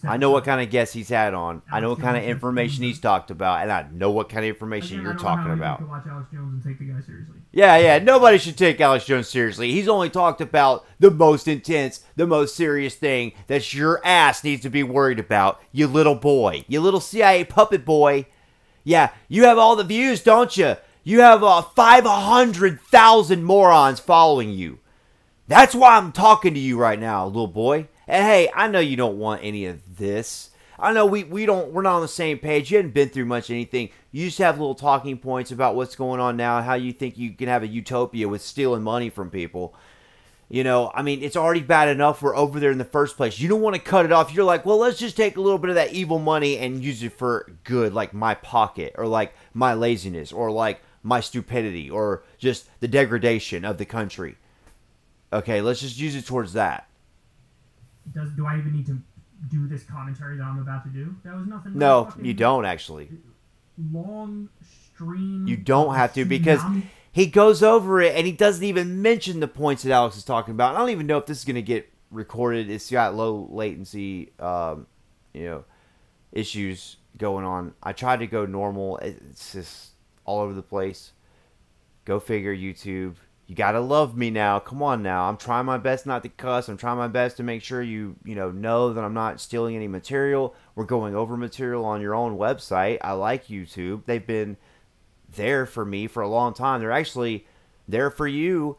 I know what kind of guests he's had on. I know what kind of information he's talked about, and I know what kind of information you're talking about. You can watch Alex Jones and take the guy seriously. Yeah, nobody should take Alex Jones seriously. He's only talked about the most intense, the most serious thing that your ass needs to be worried about, you little boy. You little CIA puppet boy. Yeah, you have all the views, don't you? You have 500,000 morons following you. That's why I'm talking to you right now, little boy. And hey, I know you don't want any of this. I know we're not on the same page. You hadn't been through much anything. You just have little talking points about what's going on now and how you think you can have a utopia with stealing money from people. I mean, it's already bad enough we're over there in the first place. You don't want to cut it off. You're like, well, let's just take a little bit of that evil money and use it for good, like my pocket or like my laziness or like my stupidity or just the degradation of the country. Okay, let's just use it towards that. Do I even need to do this commentary that I'm about to do? That was nothing. No, you don't actually. Long stream. You don't have to because he goes over it and he doesn't even mention the points that Alex is talking about. I don't even know if this is going to get recorded. It's got low latency, issues going on. I tried to go normal. It's just all over the place. Go figure, YouTube. You gotta love me now. Come on now. I'm trying my best not to cuss. I'm trying my best to make sure you know that I'm not stealing any material. We're going over material on your own website. I like YouTube. They've been there for me for a long time. They're actually there for you.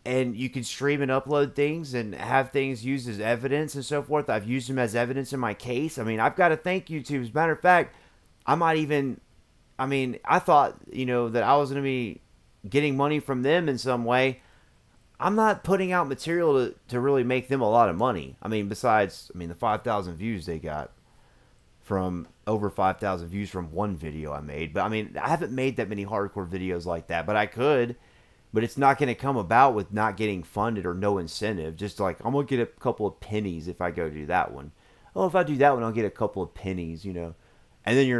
And you can stream and upload things and have things used as evidence and so forth. I've used them as evidence in my case. I mean, I've got to thank YouTube. As a matter of fact, I thought, that I was going to be getting money from them in some way. I'm not putting out material to really make them a lot of money. I mean, besides, the 5,000 views they got from over 5,000 views from one video I made. But I haven't made that many hardcore videos like that, but I could. But it's not going to come about with not getting funded or no incentive. Just like, I'm going to get a couple of pennies if I go do that one. Oh, if I do that one, I'll get a couple of pennies, And then you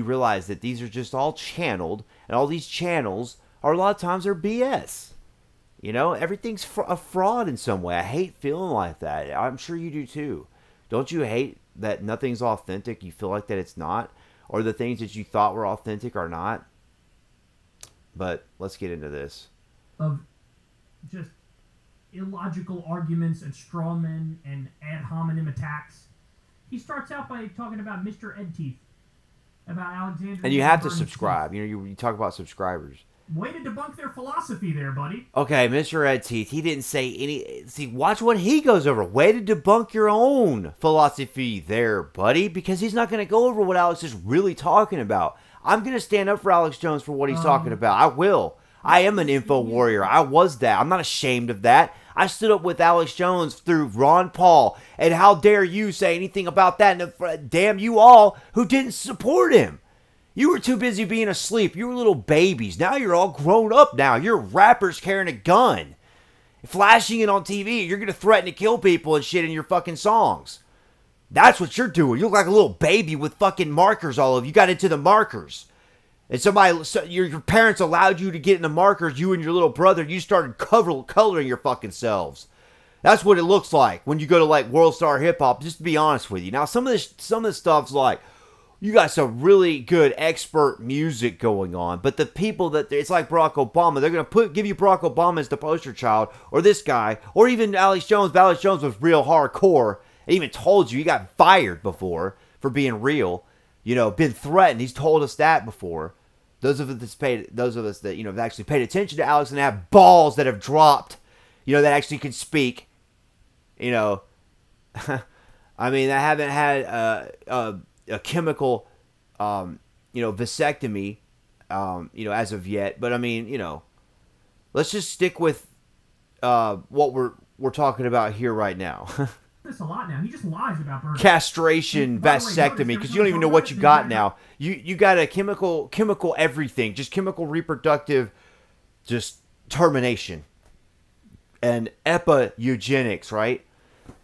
realize that these are just all channeled, and all these channels are a lot of times are BS. Everything's a fraud in some way. I hate feeling like that. I'm sure you do too. Don't you hate that nothing's authentic? You feel like that it's not? Or the things that you thought were authentic are not? But let's get into this. Of just illogical arguments and straw men and ad hominem attacks. He starts out by talking about Mr. Ed Teeth. About Alexandria. And you have to subscribe. You talk about subscribers. Way to debunk their philosophy there, buddy. Okay, Mr. Ed Teeth, he didn't say any... See, watch what he goes over. Way to debunk your own philosophy there, buddy, because he's not going to go over what Alex is really talking about. I'm going to stand up for Alex Jones for what he's talking about. I will. I am an info warrior. I was that. I'm not ashamed of that. I stood up with Alex Jones through Ron Paul, and how dare you say anything about that, and damn you all who didn't support him. You were too busy being asleep. You were little babies. Now you're all grown up now. You're rappers carrying a gun. Flashing it on TV. You're going to threaten to kill people and shit in your fucking songs. That's what you're doing. You look like a little baby with fucking markers all over. You got into the markers. And your parents allowed you to get in the markers. You and your little brother, you started coloring your fucking selves. That's what it looks like when you go to like World Star Hip Hop. Just to be honest with you. Now some of this stuff's like, you got some really good expert music going on, but the people that it's like Barack Obama, they're gonna give you Barack Obama as the poster child, or this guy, or even Alex Jones. But Alex Jones was real hardcore. And even told you he got fired before for being real. You know, been threatened. He's told us that before. Those of us that have actually paid attention to Alex and have balls that have dropped, that actually can speak. I mean, I haven't had a chemical, vasectomy, as of yet. But I mean, let's just stick with what we're talking about here right now. This a lot now. He just lies about birth. Castration, vasectomy, because you don't even know what you got now. You got a chemical everything, just chemical reproductive, just termination, and epi-eugenics, right?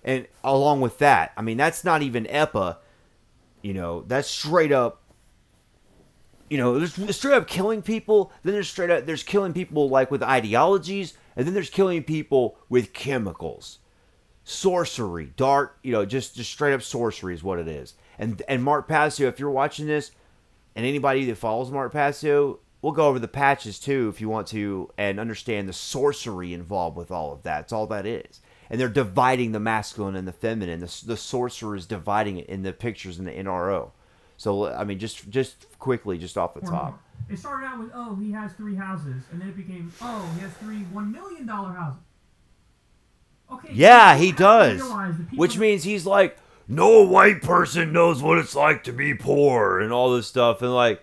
And along with that, I mean, that's not even epi, that's straight up, there's straight up killing people. Then there's killing people like with ideologies, and then there's killing people with chemicals. Sorcery, dark, just straight up sorcery is what it is. And Mark Passio, if you're watching this, and anybody that follows Mark Passio, we'll go over the patches too if you want to, and understand the sorcery involved with all of that. It's all that is. And they're dividing the masculine and the feminine. The sorcerer is dividing it in the pictures in the NRO. So, I mean, just quickly, just off the top. It started out with, he has 3 houses, and then it became, he has 3 $1 million houses. Okay, yeah, he does. Which means he's like, no white person knows what it's like to be poor and all this stuff. And like,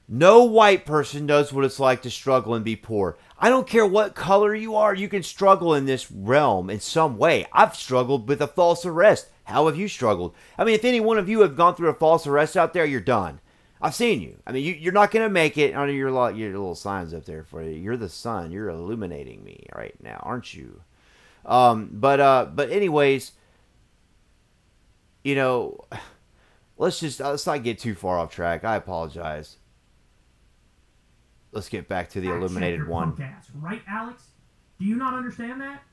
no white person knows what it's like to struggle and be poor. I don't care what color you are. You can struggle in this realm in some way. I've struggled with a false arrest. How have you struggled? I mean, if any one of you have gone through a false arrest out there, you're done. I've seen you. I mean, you're not going to make it. I know your little signs up there for you. You're the sun. You're illuminating me right now, aren't you? But anyways, let's not get too far off track. I apologize. Let's get back to the illuminated one. Right, Alex? Do you not understand that?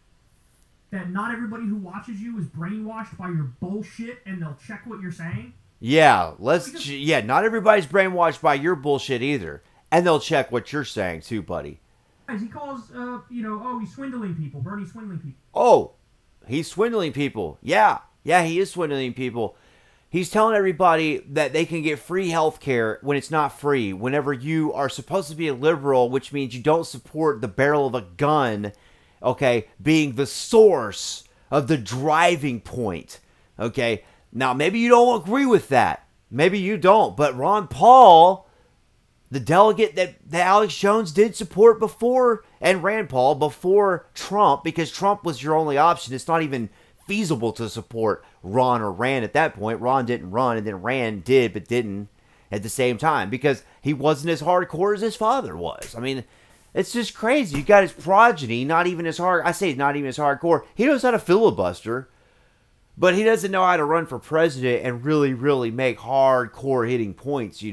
That not everybody who watches you is brainwashed by your bullshit and they'll check what you're saying? Yeah, not everybody's brainwashed by your bullshit either. And they'll check what you're saying too, buddy. He calls, he's swindling people. Bernie's swindling people. Oh, he's swindling people. Yeah, he is swindling people. He's telling everybody that they can get free health care when it's not free. Whenever you are supposed to be a liberal, which means you don't support the barrel of a gun, okay, being the source of the driving point, okay? Now, maybe you don't agree with that. Maybe you don't. But Ron Paul, the delegate that Alex Jones did support before, and Rand Paul before Trump, because Trump was your only option. It's not even feasible to support Ron or Rand at that point. Ron didn't run, and then Rand did, but didn't at the same time, because he wasn't as hardcore as his father was. I mean, it's just crazy. You got his progeny, not even as hard. I say not even as hardcore. He knows how to filibuster, but he doesn't know how to run for president and really, really make hardcore hitting points,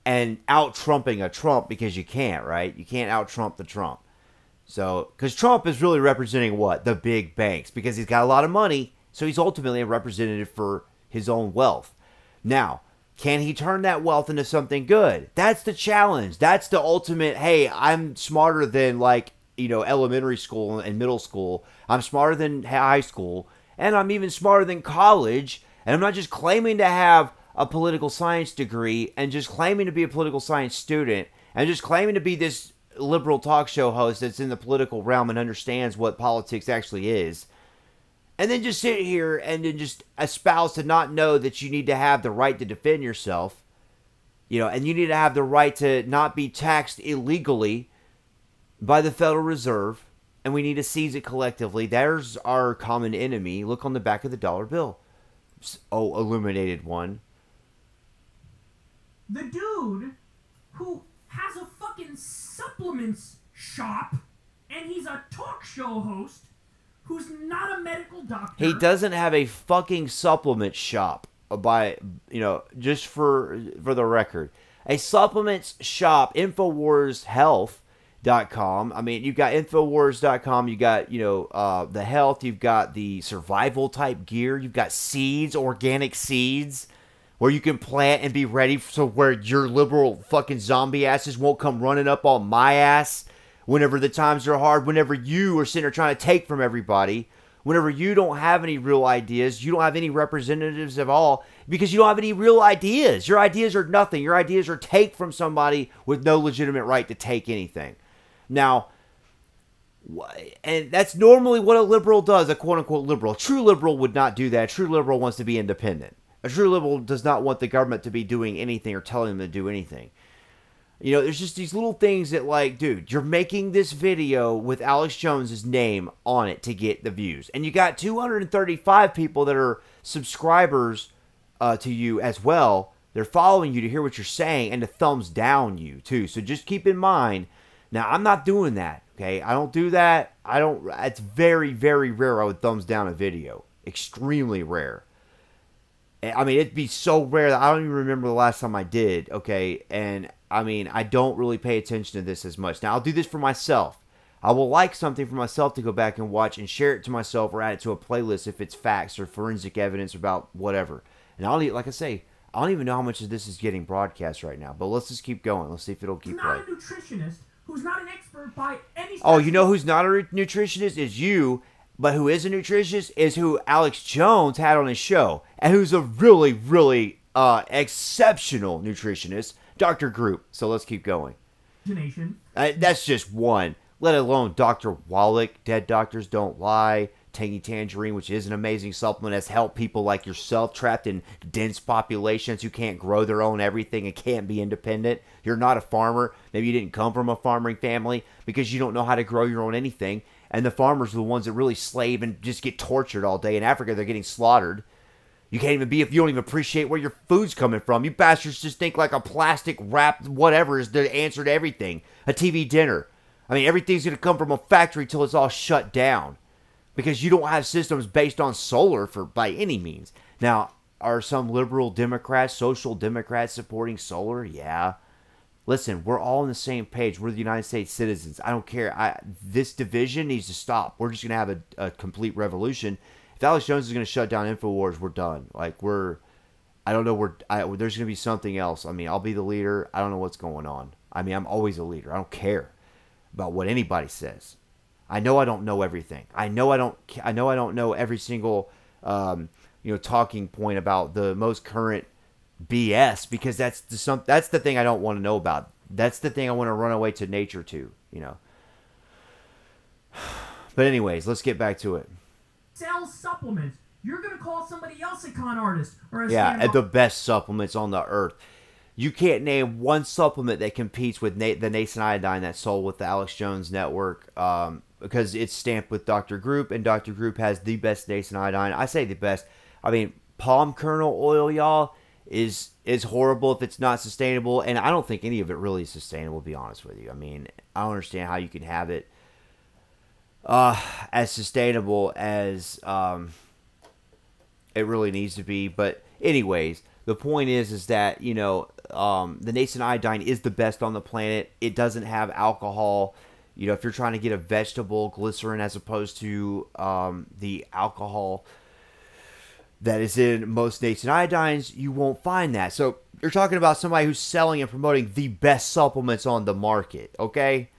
and out-trumping a Trump, because you can't, right? You can't out-Trump the Trump. So, because Trump is really representing what? The big banks, because he's got a lot of money, so he's ultimately a representative for his own wealth. Now, can he turn that wealth into something good? That's the challenge. That's the ultimate, hey, I'm smarter than, elementary school and middle school. I'm smarter than high school, and I'm even smarter than college, and I'm not just claiming to have a political science degree and just claiming to be a political science student and just claiming to be this liberal talk show host that's in the political realm and understands what politics actually is, and then just sit here and then just espouse to not know that you need to have the right to defend yourself, and you need to have the right to not be taxed illegally by the Federal Reserve, and we need to seize it collectively. There's our common enemy. Look on the back of the dollar bill. Oh, illuminated one. The dude who has a fucking supplements shop, and he's a talk show host who's not a medical doctor. He doesn't have a fucking supplement shop, just for the record. A supplements shop, InfoWars Health, .com. I mean, you've got Infowars.com. You got, the health. You've got the survival type gear. You've got seeds, organic seeds, where you can plant and be ready so where your liberal fucking zombie asses won't come running up on my ass whenever the times are hard, whenever you are sitting there trying to take from everybody, whenever you don't have any real ideas, you don't have any representatives at all, because you don't have any real ideas. Your ideas are nothing. Your ideas are take from somebody with no legitimate right to take anything. Now, and that's normally what a liberal does, a quote-unquote liberal. A true liberal would not do that. A true liberal wants to be independent. A true liberal does not want the government to be doing anything or telling them to do anything. There's just these little things that, like, dude, you're making this video with Alex Jones's name on it to get the views. And you got 235 people that are subscribers to you as well. They're following you to hear what you're saying and to thumbs down you, too. So just keep in mind. Now, I'm not doing that, okay? I don't do that. It's very, very rare I would thumbs down a video. Extremely rare. I mean, it'd be so rare that I don't even remember the last time I did, okay? And, I mean, I don't really pay attention to this as much. Now, I'll do this for myself. I will like something for myself to go back and watch and share it to myself or add it to a playlist if it's facts or forensic evidence about whatever. And like I say, I don't even know how much of this is getting broadcast right now. But let's just keep going. Let's see if it'll keep playing. Not a nutritionist who's not an expert by any Oh, you know who's not a nutritionist? Is you. But who is a nutritionist is who Alex Jones had on his show. And who's a really, really exceptional nutritionist, Dr. Group. So let's keep going. That's just one. Let alone Dr. Wallach, Dead Doctors Don't Lie, Tangy Tangerine, which is an amazing supplement that's helped people like yourself trapped in dense populations who can't grow their own everything and can't be independent. You're not a farmer. Maybe you didn't come from a farming family because you don't know how to grow your own anything. And the farmers are the ones that really slave and just get tortured all day. In Africa, they're getting slaughtered. You can't even be if you don't even appreciate where your food's coming from. You bastards just think like a plastic wrapped whatever is the answer to everything. A TV dinner. I mean, everything's going to come from a factory till it's all shut down. Because you don't have systems based on solar by any means. Now, are some liberal Democrats, social Democrats supporting solar? Yeah. Listen, we're all on the same page. We're the United States citizens. I don't care. This division needs to stop. We're just going to have a complete revolution. If Alex Jones is going to shut down InfoWars, we're done. Like, I don't know. There's going to be something else. I mean, I'll be the leader. I don't know what's going on. I mean, I'm always a leader. I don't care about what anybody says. I know I don't know everything. I know I don't know every single, talking point about the most current BS, because that's the thing I don't want to know about. That's the thing I want to run away to nature to, But anyways, let's get back to it. Sell supplements. You're going to call somebody else a con artist. Or and the best supplements on the earth. You can't name one supplement that competes with the nascent iodine that's sold with the Alex Jones Network, because it's stamped with Dr. Group, and Dr. Group has the best nascent iodine. I say the best. I mean, palm kernel oil, y'all, is horrible if it's not sustainable, and I don't think any of it really is sustainable, to be honest with you. I mean, I don't understand how you can have it as sustainable as it really needs to be. But anyways, the point is that, the nascent iodine is the best on the planet. It doesn't have alcohol. If you're trying to get a vegetable glycerin as opposed to the alcohol that is in most nascent iodines, you won't find that. So you're talking about somebody who's selling and promoting the best supplements on the market, okay?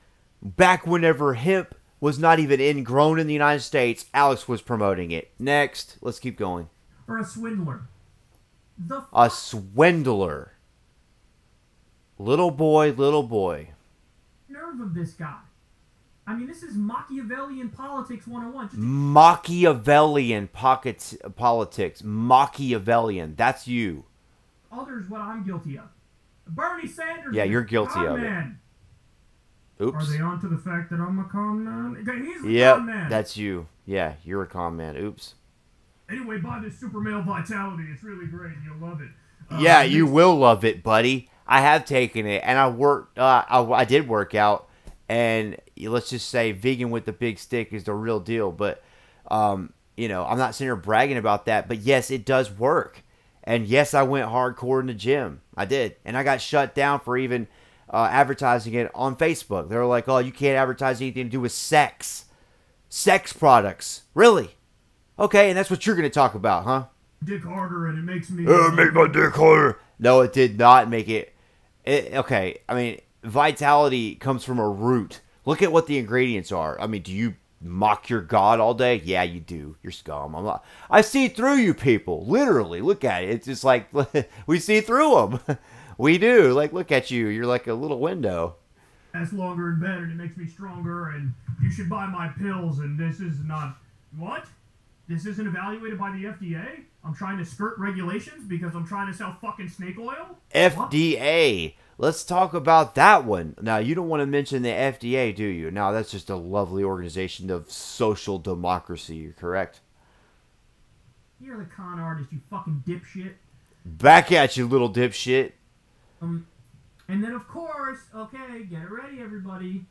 Back whenever hemp was not even ingrown in the United States, Alex was promoting it. Next, let's keep going. Or a swindler. A swindler. Little boy. Nerve of this guy. I mean, this is Machiavellian politics 101. Machiavellian politics. Machiavellian. That's you. Others, what I'm guilty of. Bernie Sanders. Yeah, you're guilty of it. Oops. Are they on to the fact that I'm a con man? He's a con man. That's you. Yeah, you're a con man. Oops. Anyway, buy this Super Male Vitality. It's really great. You'll love it. Yeah, you will love it, buddy. I have taken it, and I did work out, and let's just say vegan with the big stick is the real deal. But, I'm not sitting here bragging about that. But, yes, it does work. And, yes, I went hardcore in the gym. I did. And I got shut down for even advertising it on Facebook. They're like, oh, you can't advertise anything to do with sex products. Really? Okay, and that's what you're going to talk about, huh? Dick harder, and it makes me. Make my dick harder. No, it did not make it. Okay, I mean, vitality comes from a root. Look at what the ingredients are. I mean, do you mock your God all day? Yeah, you do. You're scum. I see through you people. Literally, look at it. It's just like we see through them. We do. Like, look at you. You're like a little window. That's longer and better, and it makes me stronger. And you should buy my pills. And this is not what? This isn't evaluated by the FDA? I'm trying to skirt regulations because I'm trying to sell fucking snake oil? FDA. Let's talk about that one. Now, you don't want to mention the FDA, do you? Now, that's just a lovely organization of social democracy. You're correct? You're the con artist, you fucking dipshit. Back at you, little dipshit. And then, of course, okay, get ready, everybody.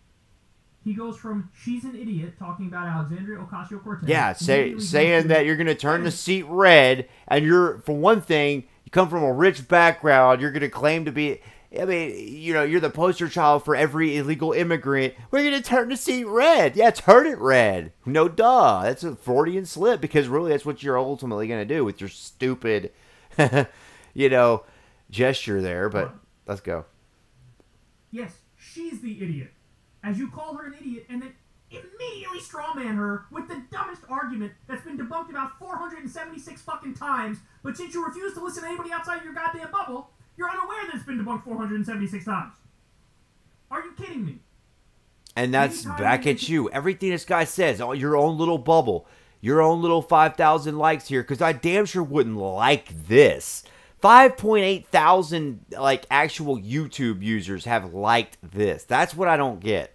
He goes from she's an idiot talking about Alexandria Ocasio-Cortez. Yeah, saying that you're going to turn the seat red, and you're, for one thing, you come from a rich background, you're going to claim to be, I mean, you know, you're the poster child for every illegal immigrant. We're going to turn the seat red. Yeah, turn it red. No duh. That's a Freudian slip, because really that's what you're ultimately going to do with your stupid, you know, gesture there, but let's go. Yes, she's the idiot. As you call her an idiot, and then immediately strawman her with the dumbest argument that's been debunked about 476 fucking times, but since you refuse to listen to anybody outside your goddamn bubble, you're unaware that it's been debunked 476 times. Are you kidding me? And that's back at you. Everything this guy says, oh, your own little bubble, your own little 5,000 likes here, because I damn sure wouldn't like this. 5.8 thousand like actual YouTube users have liked this. That's what I don't get.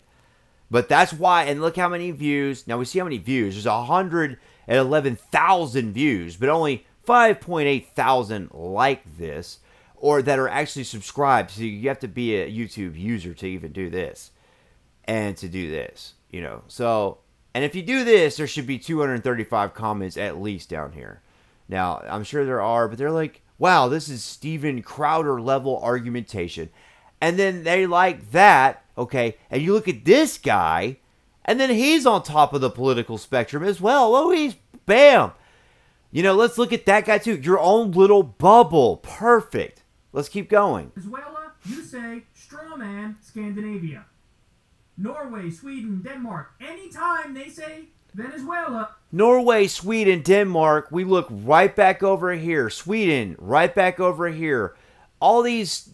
But that's why, and look how many views. Now we see how many views. There's 111,000 views, but only 5.8 thousand like this, or that are actually subscribed. So you have to be a YouTube user to even do this, and to do this, you know. So, and if you do this, there should be 235 comments at least down here. Now, I'm sure there are, but they're like, wow, this is Steven Crowder level argumentation. And then they like that, okay, and you look at this guy, and then he's on top of the political spectrum as well. Oh, he's, bam. You know, let's look at that guy too. Your own little bubble. Perfect. Let's keep going. Venezuela, you say, straw man, Scandinavia. Norway, Sweden, Denmark. Anytime they say Venezuela. Norway, Sweden, Denmark. We look right back over here. Sweden, right back over here. All these,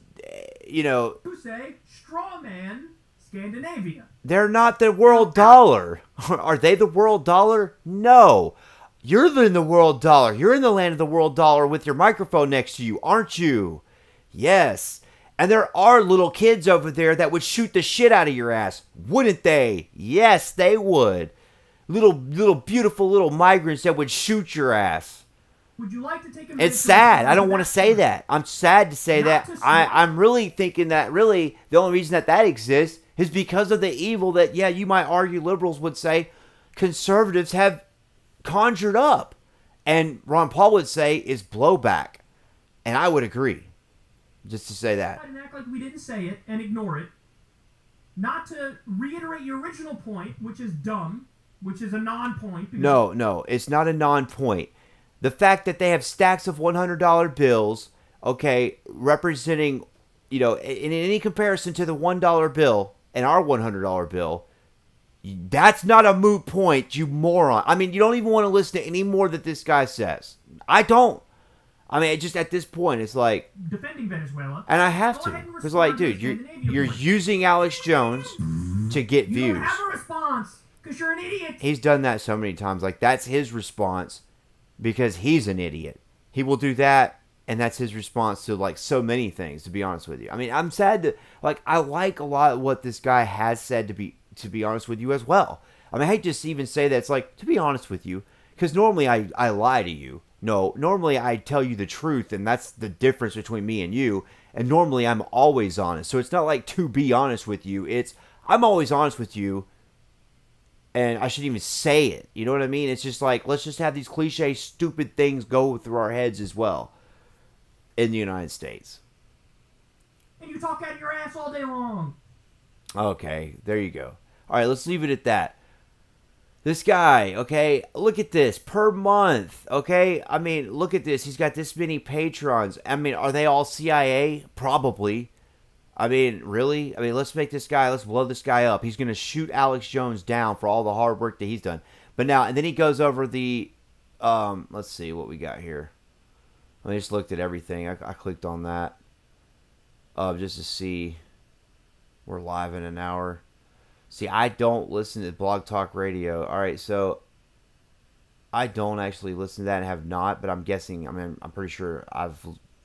you know. You say straw man, Scandinavia. They're not the world dollar. Are they the world dollar? No. You're in the world dollar. You're in the land of the world dollar with your microphone next to you, aren't you? Yes. And there are little kids over there that would shoot the shit out of your ass, wouldn't they? Yes, they would. Little beautiful little migrants that would shoot your ass. Would you like to take a minute? It's sad. I don't want to say that. I'm sad to say that. I'm really thinking that really the only reason that exists is because of the evil that, yeah, you might argue liberals would say conservatives have conjured up. And Ron Paul would say is blowback. And I would agree. Just to say that. And act like we didn't say it and ignore it. Not to reiterate your original point, which is dumb, which is a non-point. No, it's not a non-point. The fact that they have stacks of $100 bills, okay, representing, you know, in any comparison to the $1 bill and our $100 bill, that's not a moot point, you moron. I mean, you don't even want to listen to any more that this guy says. I don't. I mean, just at this point, it's like defending Venezuela, and I have to, because like, dude, you're using Alex Jones to get views. You don't have a response because you're an idiot. He's done that so many times. Like that's his response because he's an idiot. He will do that, and that's his response to like so many things. To be honest with you, I mean, I'm sad that like I like a lot of what this guy has said. To be honest with you as well. I mean, I hate to just even say that. It's like, to be honest with you, because normally I lie to you. No, normally I tell you the truth, and that's the difference between me and you. And normally I'm always honest. So it's not like to be honest with you. It's I'm always honest with you, and I shouldn't even say it. You know what I mean? It's just like, let's just have these cliche, stupid things go through our heads as well in the United States. and you talk out of your ass all day long. Okay, there you go. All right, let's leave it at that. This guy, okay, look at this per month, okay? I mean, look at this. He's got this many patrons. I mean, are they all CIA? Probably. I mean, really? I mean, let's blow this guy up. He's going to shoot Alex Jones down for all the hard work that he's done. But now, and then he goes over the, let's see what we got here. I just looked at everything. I clicked on that just to see. We're live in an hour. See, I don't listen to Blog Talk Radio. All right, so I don't actually listen to that and have not, but I'm guessing, I mean, I'm pretty sure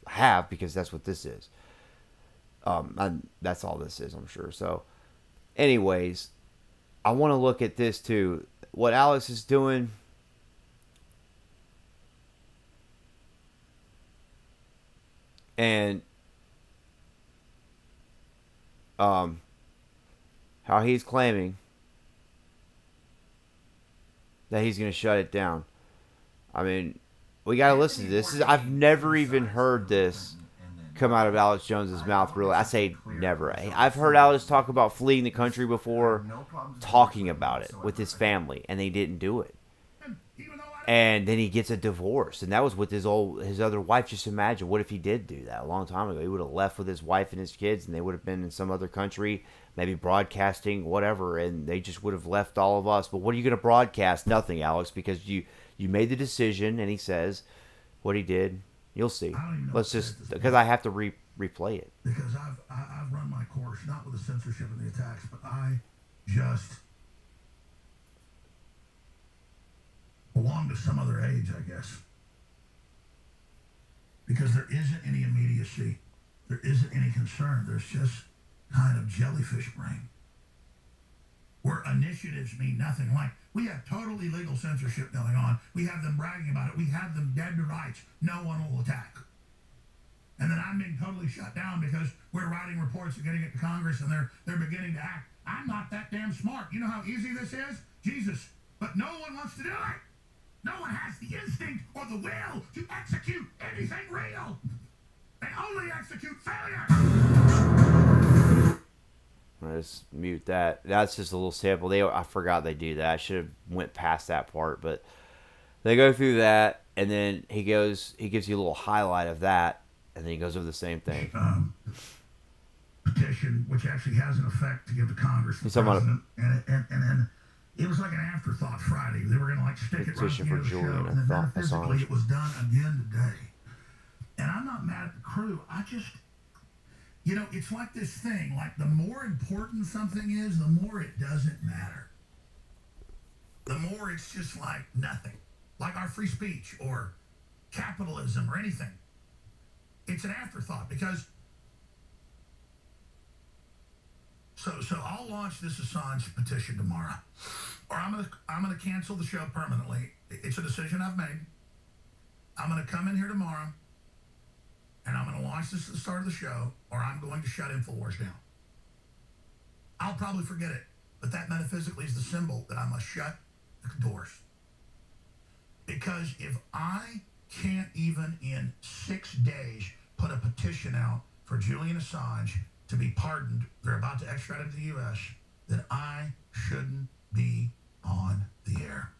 have because that's what this is. That's all this is, I'm sure. So, anyways, I want to look at this too. What Alex is doing. And how he's claiming that he's going to shut it down. I mean, we got to listen to this. I've never even heard this come out of Alex Jones's mouth, really. I say never. I've heard Alex talk about fleeing the country before, talking about it with his family, and they didn't do it. And then he gets a divorce, and that was with his other wife. Just imagine, what if he did do that a long time ago? He would have left with his wife and his kids, and they would have been in some other country, maybe broadcasting, whatever, and they just would have left all of us. But what are you going to broadcast? Nothing, Alex, because you made the decision, and he says what he did. You'll see. Let's just, because I have to replay it. Because I've run my course, not with the censorship and the attacks, but I just belong to some other age, I guess. Because there isn't any immediacy. There isn't any concern. There's just kind of jellyfish brain. Where initiatives mean nothing. Like, we have total illegal censorship going on. We have them bragging about it. We have them dead to rights. No one will attack. And then I'm being totally shut down because we're writing reports and getting it to Congress, and they're beginning to act. I'm not that damn smart. You know how easy this is? Jesus. But no one wants to do it. No one has the instinct or the will to execute anything real. They only execute failure. Let's mute that. That's just a little sample. I forgot they do that. I should have went past that part, but they go through that, and then he gives you a little highlight of that, and then he goes over the same thing. Petition, which actually has an effect to give to Congress, the president, and then it was like an afterthought Friday. They were going to like stick it right near the show, and then metaphysically it was done again today. And I'm not mad at the crew. I just, it's like this thing. Like, the more important something is, the more it doesn't matter. The more it's just like nothing. Like our free speech or capitalism or anything. It's an afterthought because... So I'll launch this Assange petition tomorrow, or I'm gonna cancel the show permanently. It's a decision I've made. I'm gonna come in here tomorrow, and I'm gonna launch this at the start of the show, or I'm going to shut InfoWars down. I'll probably forget it, but that metaphysically is the symbol that I must shut the doors. Because if I can't even in 6 days put a petition out for Julian Assange to be pardoned, they're about to extradite him to the U.S., then I shouldn't be on the air.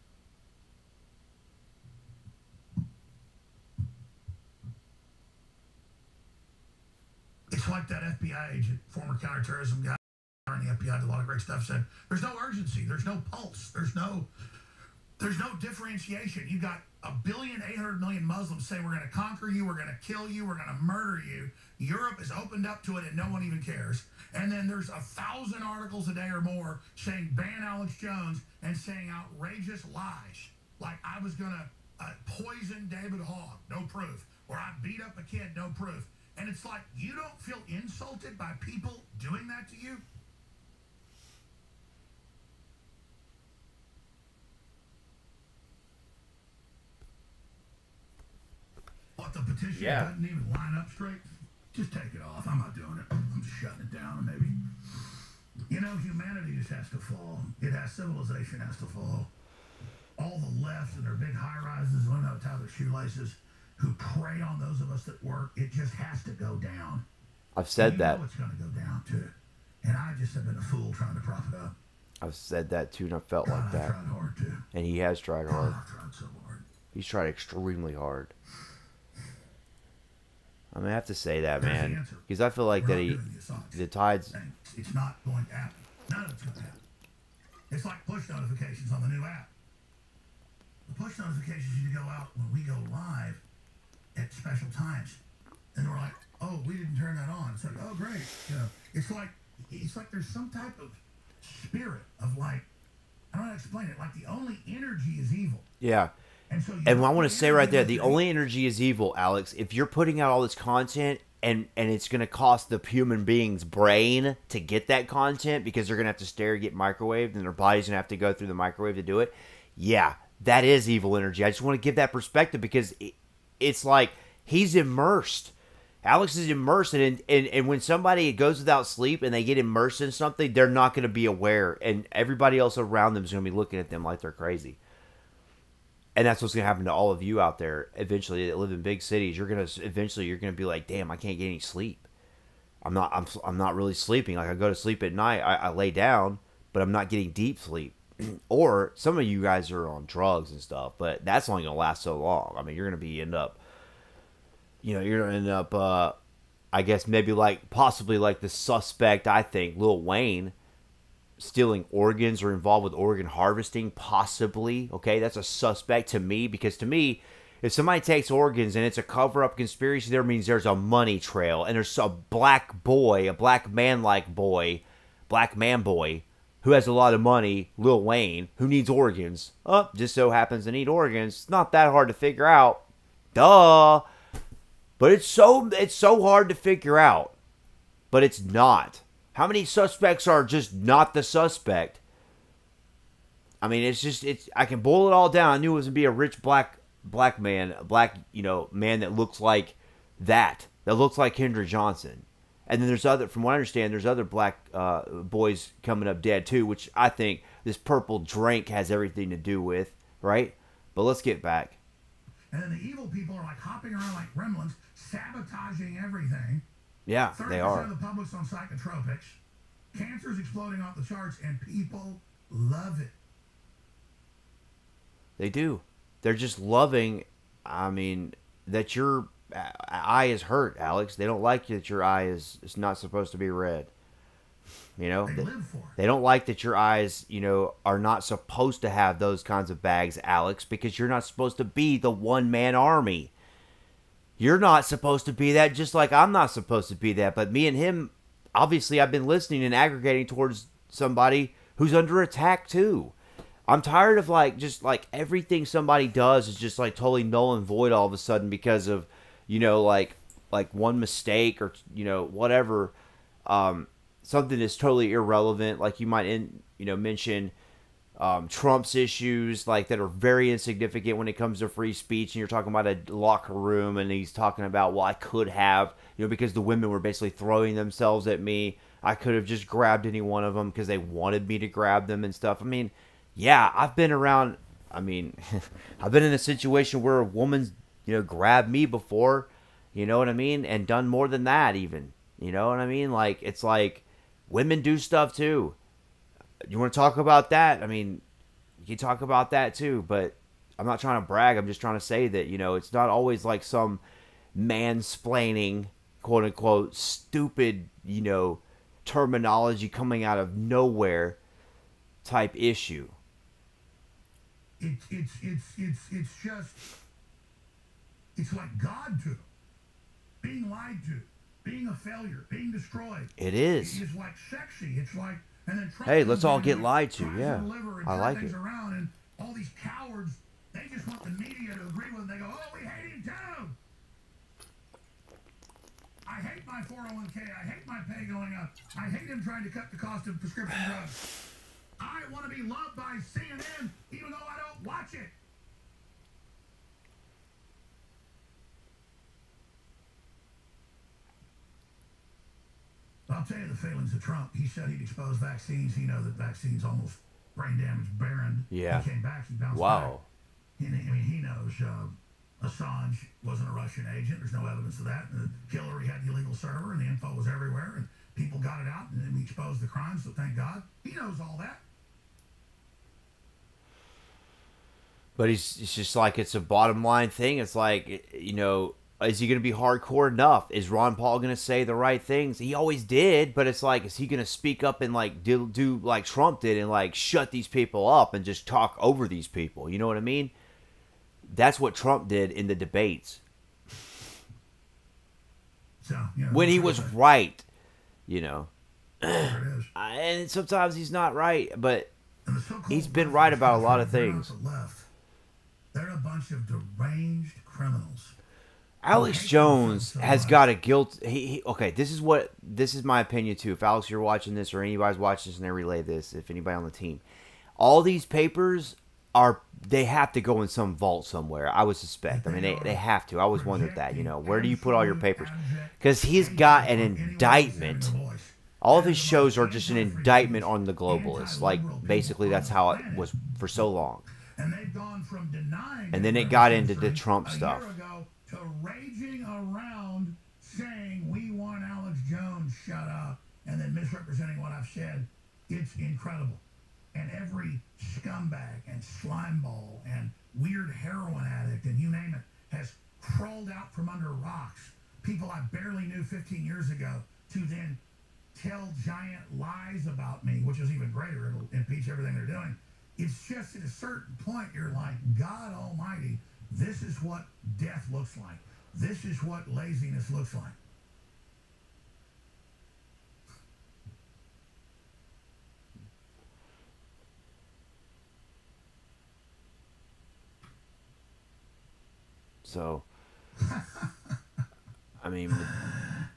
It's like that FBI agent, former counterterrorism guy in the FBI, did a lot of great stuff, said, there's no urgency, there's no pulse, there's no differentiation. You got 1,800,000,000 Muslims saying we're going to conquer you, we're going to kill you, we're going to murder you. Europe is opened up to it and no one even cares. And then there's 1,000 articles a day or more saying ban Alex Jones and saying outrageous lies. Like I was going to poison David Hogg, no proof. Or I beat up a kid, no proof. And it's like, you don't feel insulted by people doing that to you? What, the petition doesn't even line up straight? Just take it off. I'm not doing it. I'm just shutting it down, maybe. Humanity just has to fall. Civilization has to fall. All the left and their big high-rises learn how to tie their shoelaces, who prey on those of us that work, it just has to go down. I've said you that. know it's going to go down too. And I just have been a fool trying to prop it up. I've said that too, and I felt God, like I that. tried hard too. And he has tried hard. God, I've tried so hard. He's tried extremely hard. I mean, I have to say that, There's the man, answer. because I feel like We're that not doing the assaults. the tides. And it's not going to happen. None of it's going to happen. It's like push notifications on the new app. The push notifications usually go out when we go live at special times. And we're like, oh, we didn't turn that on. It's like, oh, great. You know, it's like there's some type of spirit of like, I don't know how to explain it. Like the only energy is evil. Yeah. And so And I want to say right there, the only energy is evil, Alex. If you're putting out all this content and it's going to cost the human being's brain to get that content because they're going to have to stare and get microwaved and their body's going to have to go through the microwave to do it, yeah, that is evil energy. I just want to give that perspective because it's like he's immersed. Alex is immersed, and when somebody goes without sleep and they get immersed in something, they're not going to be aware, and everybody else around them is going to be looking at them like they're crazy. And that's what's going to happen to all of you out there eventually that live in big cities. You're going to be like, damn, I can't get any sleep. I'm not really sleeping. Like I go to sleep at night, I lay down, but I'm not getting deep sleep. Or some of you guys are on drugs and stuff, but that's only going to last so long. I mean, you're going to end up, I guess maybe possibly like the suspect, I think, Lil Wayne, stealing organs or involved with organ harvesting, possibly. Okay, that's a suspect to me, because to me, if somebody takes organs and it's a cover-up conspiracy, there means there's a money trail, and there's a black man boy, who has a lot of money, Lil Wayne, who needs organs. Just so happens to need organs. It's not that hard to figure out. Duh. But it's so hard to figure out. But it's not. How many suspects are just not the suspect? I mean, I can boil it all down. I knew it was going to be a rich black man, man that looks like that looks like Kendra Johnson. And then from what I understand, there's other black boys coming up dead too, which I think this purple drink has everything to do with, right? But let's get back. And then the evil people are like hopping around like gremlins, sabotaging everything. Yeah, they are. 30% of the public's on psychotropics. Cancer's exploding off the charts, and people love it. They do. They're just loving, I mean, that your eye is hurt, Alex. They don't like that your eye is not supposed to be red. You know? They live for it. They don't like that your eyes, are not supposed to have those kinds of bags, Alex, because you're not supposed to be the one-man army. You're not supposed to be that, just like I'm not supposed to be that. But me and him, obviously, I've been listening and aggregating towards somebody who's under attack, too. I'm tired of, everything somebody does is just, totally null and void all of a sudden because of, one mistake or, whatever. Something that's totally irrelevant. Like, you might, mention Trump's issues, that are very insignificant when it comes to free speech, and you're talking about a locker room, and he's talking about, well, I could have, because the women were basically throwing themselves at me, I could have just grabbed any one of them because they wanted me to grab them and stuff. I mean, yeah, I've been around, I've been in a situation where a woman's, grabbed me before, you know what I mean, and done more than that even, you know what I mean, it's like, women do stuff too. You want to talk about that? I mean, you can talk about that too, but I'm not trying to brag. I'm just trying to say that, it's not always like some mansplaining, quote unquote, stupid, terminology coming out of nowhere type issue. It's just, it's like God to them. Being lied to, being a failure, being destroyed. It is. It's like sexy. It's like, and then Trump, hey, let's all get lied to. Yeah, I like it. Around, and all these cowards, they just want the media to agree with them. They go, oh, we hate him too. I hate my 401k. I hate my pay going up. I hate him trying to cut the cost of prescription drugs. I want to be loved by CNN, even though I don't watch it. I'll tell you the failings of Trump. He said he'd expose vaccines. He knows that vaccines almost brain damage Barron. Yeah. He came back. He bounced back. Wow. He knows Assange. wasn't a Russian agent. There's no evidence of that. And Hillary had the illegal server, and the info was everywhere, and people got it out, and then we exposed the crime, so thank God. He knows all that. But it's just like, it's a bottom line thing. It's like, you know, is he going to be hardcore enough? Is Ron Paul going to say the right things? He always did, but it's like, is he going to speak up and like do like Trump did and like shut these people up and just talk over these people? You know what I mean? That's what Trump did in the debates. So, you know, when he was right, you know. there it is. And sometimes he's not right, but And the so-called he's been right about a lot of they're not things. the left. They're a bunch of deranged criminals. Alex Jones has got a guilt. Okay, this is my opinion too. If Alex, you're watching this, or anybody's watching this and they relay this, if anybody on the team, all these papers they have to go in some vault somewhere. I would suspect. I mean, they have to. I always wondered that. You know, where do you put all your papers? Because he's got an indictment. All of his shows are just an indictment on the globalists. Like, basically, that's how it was for so long. And they've gone from denying And then it got into the Trump stuff. a year ago to raging around saying we want Alex Jones shut up and then misrepresenting what I've said. It's incredible. And every scumbag and slimeball and weird heroin addict and you name it has crawled out from under rocks. People I barely knew 15 years ago to then tell giant lies about me, which is even greater. It'll impeach everything they're doing. It's just at a certain point, you're like, God almighty, this is what death looks like. This is what laziness looks like. So, I mean,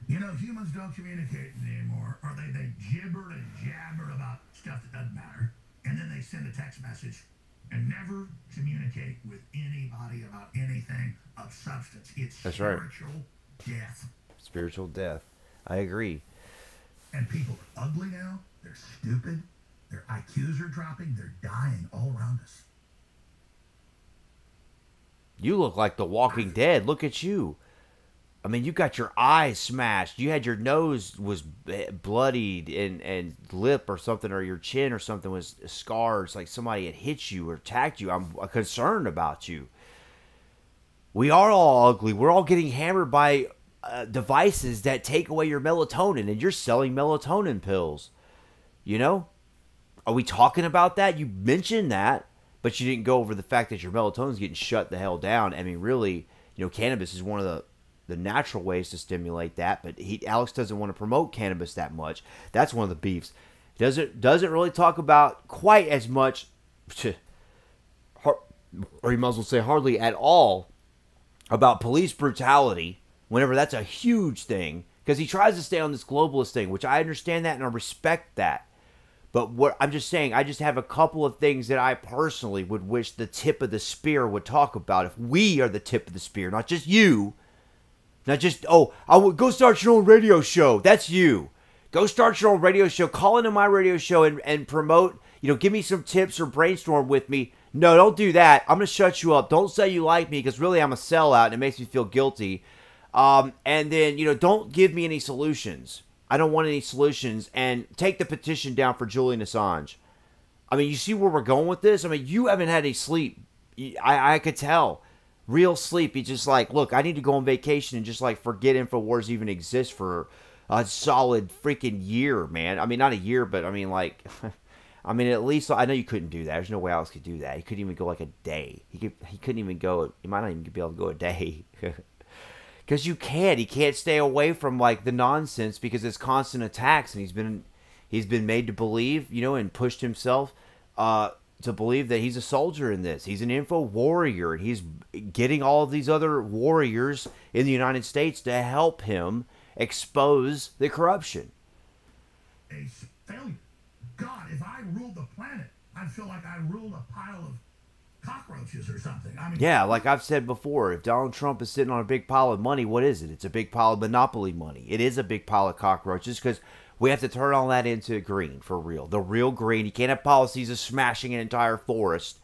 You know, humans don't communicate anymore, or they gibber and jabber about stuff that doesn't matter, and then they send a text message and never communicate with anybody about anything of substance. It's That's right. spiritual death. spiritual death. I agree. And people are ugly now. They're stupid. Their IQs are dropping. They're dying all around us. You look like The Walking Dead. Look at you. I mean, you got your eyes smashed. You had your nose was bloodied and lip or something, or your chin or something was scarred. It's like somebody had hit you or attacked you. I'm concerned about you. We are all ugly. We're all getting hammered by devices that take away your melatonin, and you're selling melatonin pills. You know? Are we talking about that? You mentioned that, but you didn't go over the fact that your melatonin's getting shut the hell down. I mean, really, you know, cannabis is one of the natural ways to stimulate that, but Alex doesn't want to promote cannabis that much. That's one of the beefs. Doesn't really talk about quite as much, or you might as well say hardly at all, about police brutality, whenever that's a huge thing, because he tries to stay on this globalist thing, which I understand that and I respect that. But what I'm just saying, I just have a couple of things that I personally would wish the tip of the spear would talk about. If we are the tip of the spear, not just you, not just, oh, I would go start your own radio show. That's you. Go start your own radio show. Call into my radio show and promote, you know, give me some tips or brainstorm with me. No, don't do that. I'm going to shut you up. Don't say you like me, because really I'm a sellout and it makes me feel guilty. And then, you know, don't give me any solutions. I don't want any solutions. And take the petition down for Julian Assange. I mean, you see where we're going with this? I mean, you haven't had any sleep. I could tell. Real sleep. He's just like, look, I need to go on vacation and just like forget InfoWars even exists for a solid freaking year, man. I mean, not a year, but I mean, like, I mean, at least I know you couldn't do that. There's no way Alex could do that. He couldn't even go like a day. He couldn't even go. He might not even be able to go a day. Because you can't. He can't stay away from like the nonsense because it's constant attacks, and he's been made to believe, you know, and pushed himself to believe that he's a soldier in this. He's an info warrior, and he's getting all of these other warriors in the United States to help him expose the corruption. A failure. God, if I ruled the planet, I'd feel like I ruled a pile of cockroaches or something. I mean, Yeah, like I've said before, if Donald Trump is sitting on a big pile of money, what is it? It's a big pile of monopoly money. It is a big pile of cockroaches, because we have to turn all that into green, for real. The real green. You can't have policies of smashing an entire forest.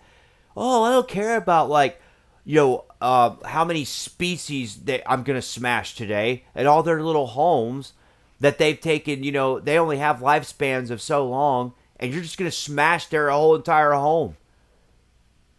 Oh, I don't care about, like, how many species that I'm gonna smash today, and all their little homes that they've taken. They only have lifespans of so long, and you're just gonna smash their whole entire home.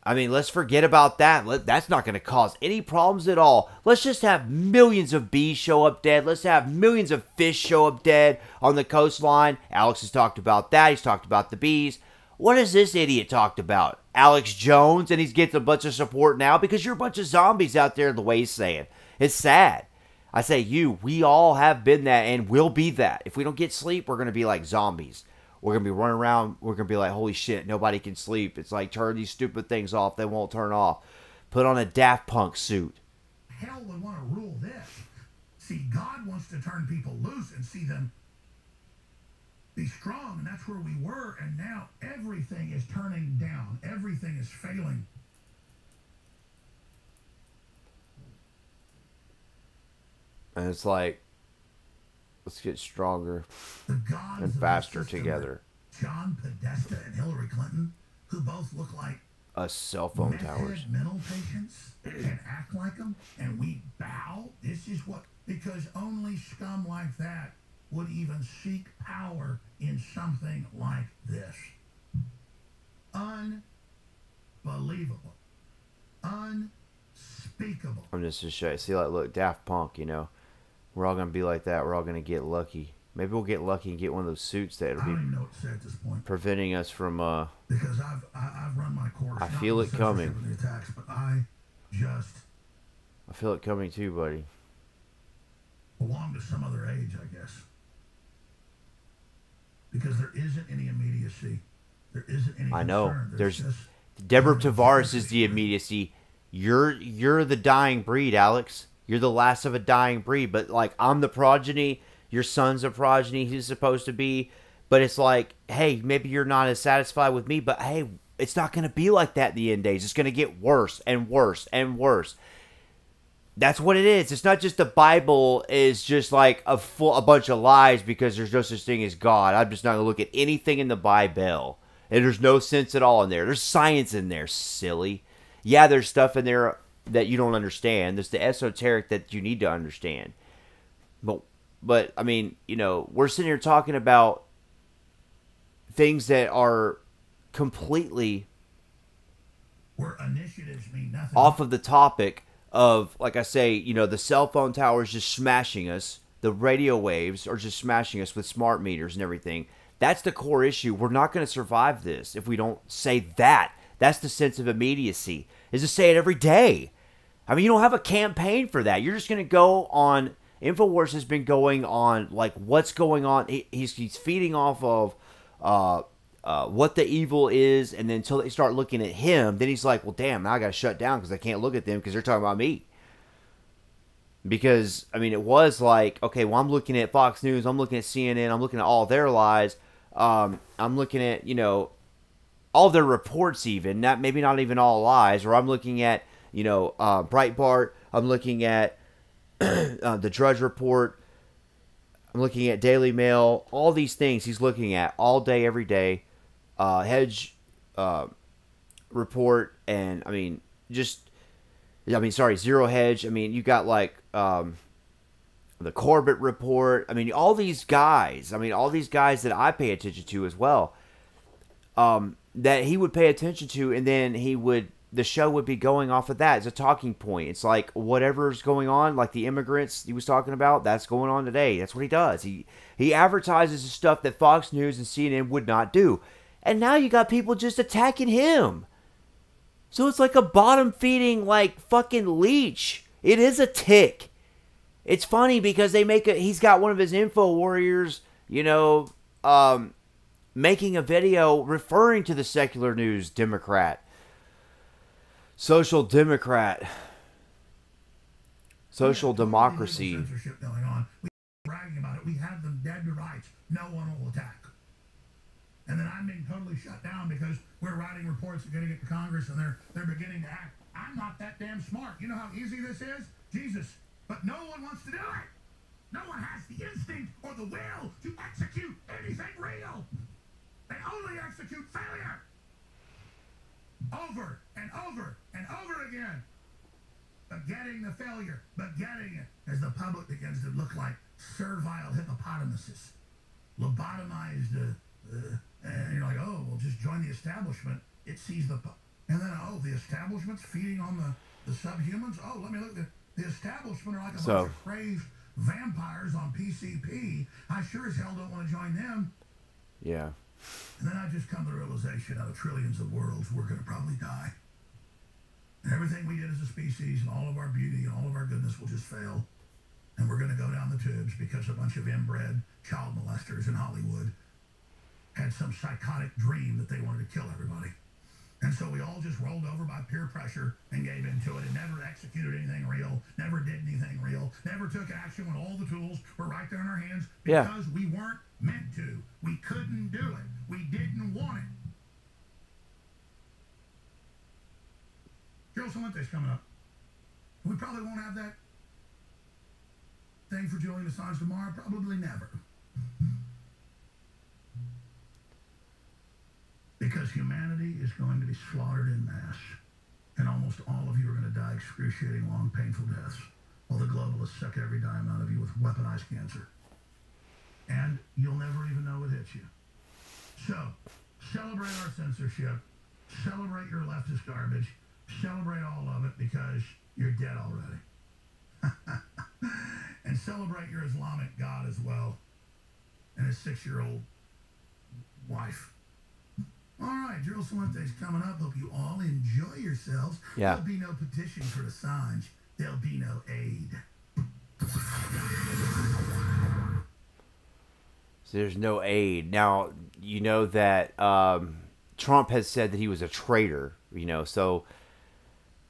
I mean, let's forget about that. That's not going to cause any problems at all. Let's just have millions of bees show up dead. Let's have millions of fish show up dead on the coastline. Alex has talked about that. He's talked about the bees. What has this idiot talked about? Alex Jones, and he's getting a bunch of support now because you're a bunch of zombies out there, the way he's saying. It's sad. I say we all have been that and will be that. If we don't get sleep, we're going to be like zombies. We're going to be running around. We're going to be like, holy shit, nobody can sleep. It's like, turn these stupid things off. They won't turn off. Put on a Daft Punk suit. Hell would want to rule this. See, God wants to turn people loose and see them be strong. And that's where we were. And now everything is turning down. Everything is failing. And it's like, let's get stronger and faster together. John Podesta and Hillary Clinton, who both look like us cell phone towers, mental patients, and act like them, and we bow. This is what, because only scum like that would even seek power in something like this. Unbelievable. Unspeakable. I'm just to show you. See, like, look, Daft Punk, We're all going to be like that. We're all going to get lucky. Maybe we'll get lucky and get one of those suits that'll be at this point. Preventing us from... because I've run my course. I feel it coming. The attacks, but I feel it coming too, buddy. Belong to some other age, I guess. Because there isn't any immediacy. There isn't any I know. concern. There's Deborah Tavares is the immediacy. You're the dying breed, Alex. You're the last of a dying breed, but like I'm the progeny, your son's a progeny, he's supposed to be, but it's like, hey, maybe you're not as satisfied with me, but hey, it's not going to be like that in the end days. It's going to get worse and worse and worse. That's what it is. It's not just the Bible is just like a bunch of lies because there's no such thing as God. I'm just not going to look at anything in the Bible, and there's no sense at all in there. There's science in there, silly. Yeah, there's stuff in there that you don't understand. There's the esoteric that you need to understand. But I mean, we're sitting here talking about things that are completely where initiatives mean nothing. Off of the topic of, like I say, the cell phone towers just smashing us. The radio waves are just smashing us with smart meters and everything. That's the core issue. We're not going to survive this if we don't say that. That's the sense of immediacy, is to say it every day. I mean, you don't have a campaign for that. You're just going to go on. InfoWars has been going on, like, what's going on. He's feeding off of what the evil is, and then until they start looking at him, then he's like, well, damn, now I got to shut down because I can't look at them because they're talking about me. Because, I mean, it was like, okay, well, I'm looking at Fox News, I'm looking at CNN, I'm looking at all their lies, I'm looking at, all their reports even, maybe not even all lies, or I'm looking at, Breitbart, I'm looking at the Drudge Report, I'm looking at Daily Mail, all these things he's looking at all day, every day, Hedge Report, and, Zero Hedge, you got, like, the Corbett Report, all these guys that I pay attention to as well, that he would pay attention to, and then the show would be going off of that as a talking point. It's like whatever's going on, like the immigrants he was talking about, that's going on today. That's what he does. He advertises the stuff that Fox News and CNN would not do. And now you got people just attacking him. So it's like a bottom-feeding, like, fucking leech. It is a tick. It's funny because he's got one of his info warriors, making a video referring to the secular news Democrat. Social Democrat. Social democracy. Censorship going on. We're bragging about it. We have them dead to rights. No one will attack. And then I'm being totally shut down because we're writing reports and getting it to Congress, and they're beginning to act. I'm not that damn smart. You know how easy this is? Jesus. But no one wants to do it. No one has the instinct or the will to execute anything real. They only execute failure. Over and over and over again. begetting the failure, begetting it, as the public begins to look like servile hippopotamuses, lobotomized, and you're like, oh, well, just join the establishment. It sees the, and then, oh, the establishment's feeding on the subhumans. Oh, let me look. The establishment are like a bunch of crazed vampires on PCP. I sure as hell don't want to join them. Yeah. And then I just come to the realization, out of trillions of worlds, we're going to probably die. And everything we did as a species and all of our beauty and all of our goodness will just fail. And we're going to go down the tubes because a bunch of inbred child molesters in Hollywood had some psychotic dream that they wanted to kill everybody. And so we all just rolled over by peer pressure and gave into it and never executed anything real, never did anything real, never took action when all the tools were right there in our hands because we weren't meant to. We couldn't do it. We didn't want it. Gerald Celente's coming up. We probably won't have that thing for Julian Assange tomorrow. Probably never. Because humanity is going to be slaughtered in mass. And almost all of you are going to die excruciating, long, painful deaths. While the globalists suck every dime out of you with weaponized cancer. And you'll never even know it hits you. So, celebrate our censorship. Celebrate your leftist garbage. Celebrate all of it because you're dead already. And celebrate your Islamic God as well. And his 6-year-old wife. All right, Gerald Celente's coming up. Hope you all enjoy yourselves. Yeah. There'll be no petition for Assange. There'll be no aid. So there's no aid. Now, you know that Trump has said that he was a traitor, you know, so,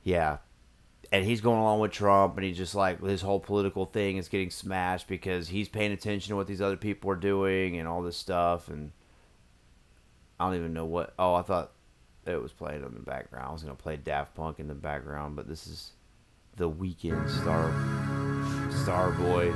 yeah. And he's going along with Trump, and he's just like, his whole political thing is getting smashed because he's paying attention to what these other people are doing and all this stuff, and I don't even know what. Oh, I thought it was playing in the background. I was going to play Daft Punk in the background, but this is The Weeknd, Starboy.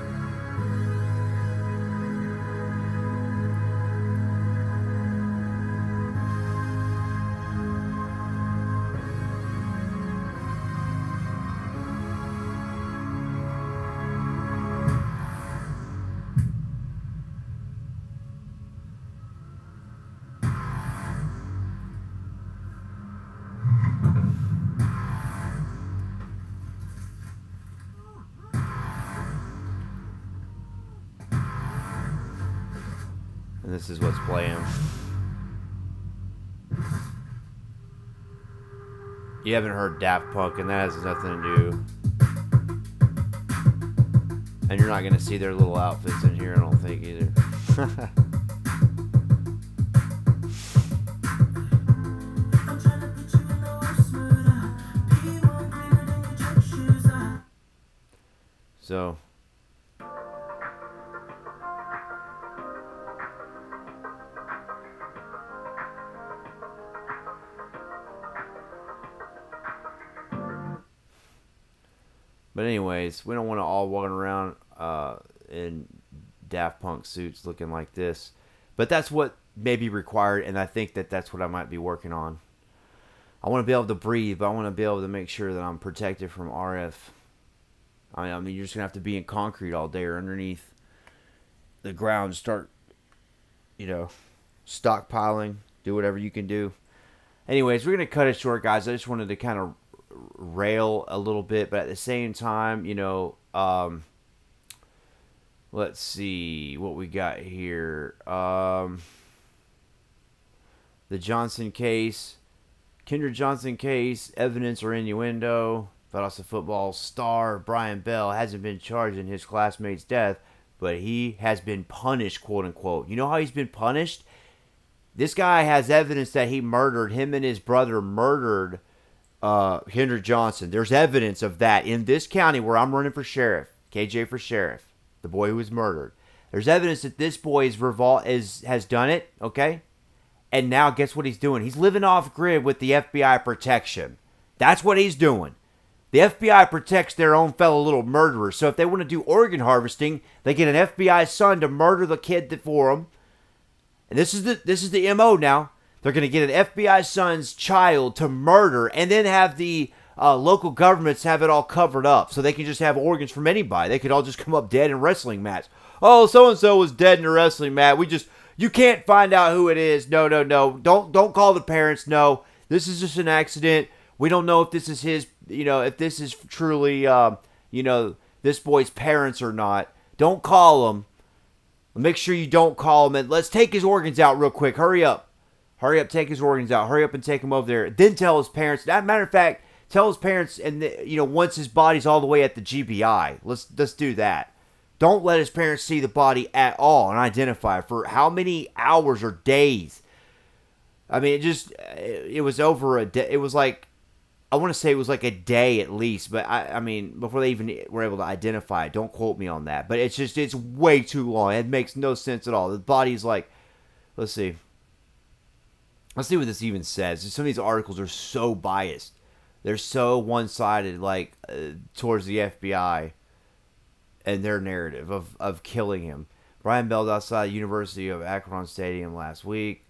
And this is what's playing. You haven't heard Daft Punk, and that has nothing to do. And you're not going to see their little outfits in here, I don't think, either. So... But anyways, we don't want to all walk around in Daft Punk suits looking like this. But that's what may be required, and I think that that's what I might be working on. I want to be able to breathe, but I want to be able to make sure that I'm protected from RF. I mean, you're just going to have to be in concrete all day or underneath the ground. Start, you know, stockpiling. Do whatever you can do. Anyways, we're going to cut it short, guys. I just wanted to kind of rail a little bit, but at the same time, you know, let's see what we got here. The Johnson case, Kendra Johnson case, evidence or innuendo. Valdosta football star Brian Bell hasn't been charged in his classmate's death, but he has been punished, quote unquote. You know how he's been punished? This guy has evidence that he murdered, him and his brother murdered Kendra Johnson. There's evidence of that in this county where I'm running for sheriff. KJ for sheriff. The boy who was murdered. There's evidence that this boy has done it, okay? And now guess what he's doing? He's living off grid with the FBI protection. That's what he's doing. The FBI protects their own fellow little murderers. So if they want to do organ harvesting, they get an FBI son to murder the kid for them. And this is the MO now. They're going to get an FBI son's child to murder and then have the local governments have it all covered up, so they can just have organs from anybody. They could all just come up dead in wrestling match. Oh, so and so was dead in a wrestling match. You can't find out who it is. No. Don't call the parents. No, this is just an accident. We don't know if this is his. If this is truly, this boy's parents or not. Don't call them. Make sure you don't call him, and let's take his organs out real quick. Hurry up, take his organs out. Hurry up and take him over there. Then tell his parents. As a matter of fact, tell his parents, and once his body's all the way at the GBI, let's do that. Don't let his parents see the body at all and identify it for how many hours or days. I mean, it was over a day. It was like, I want to say it was like a day at least, but I mean, before they even were able to identify it. Don't quote me on that. But it's way too long. It makes no sense at all. The body's like, let's see what this even says. Some of these articles are so biased. They're so one-sided, towards the FBI and their narrative of killing him. Brian Bell outside the University of Akron Stadium last week.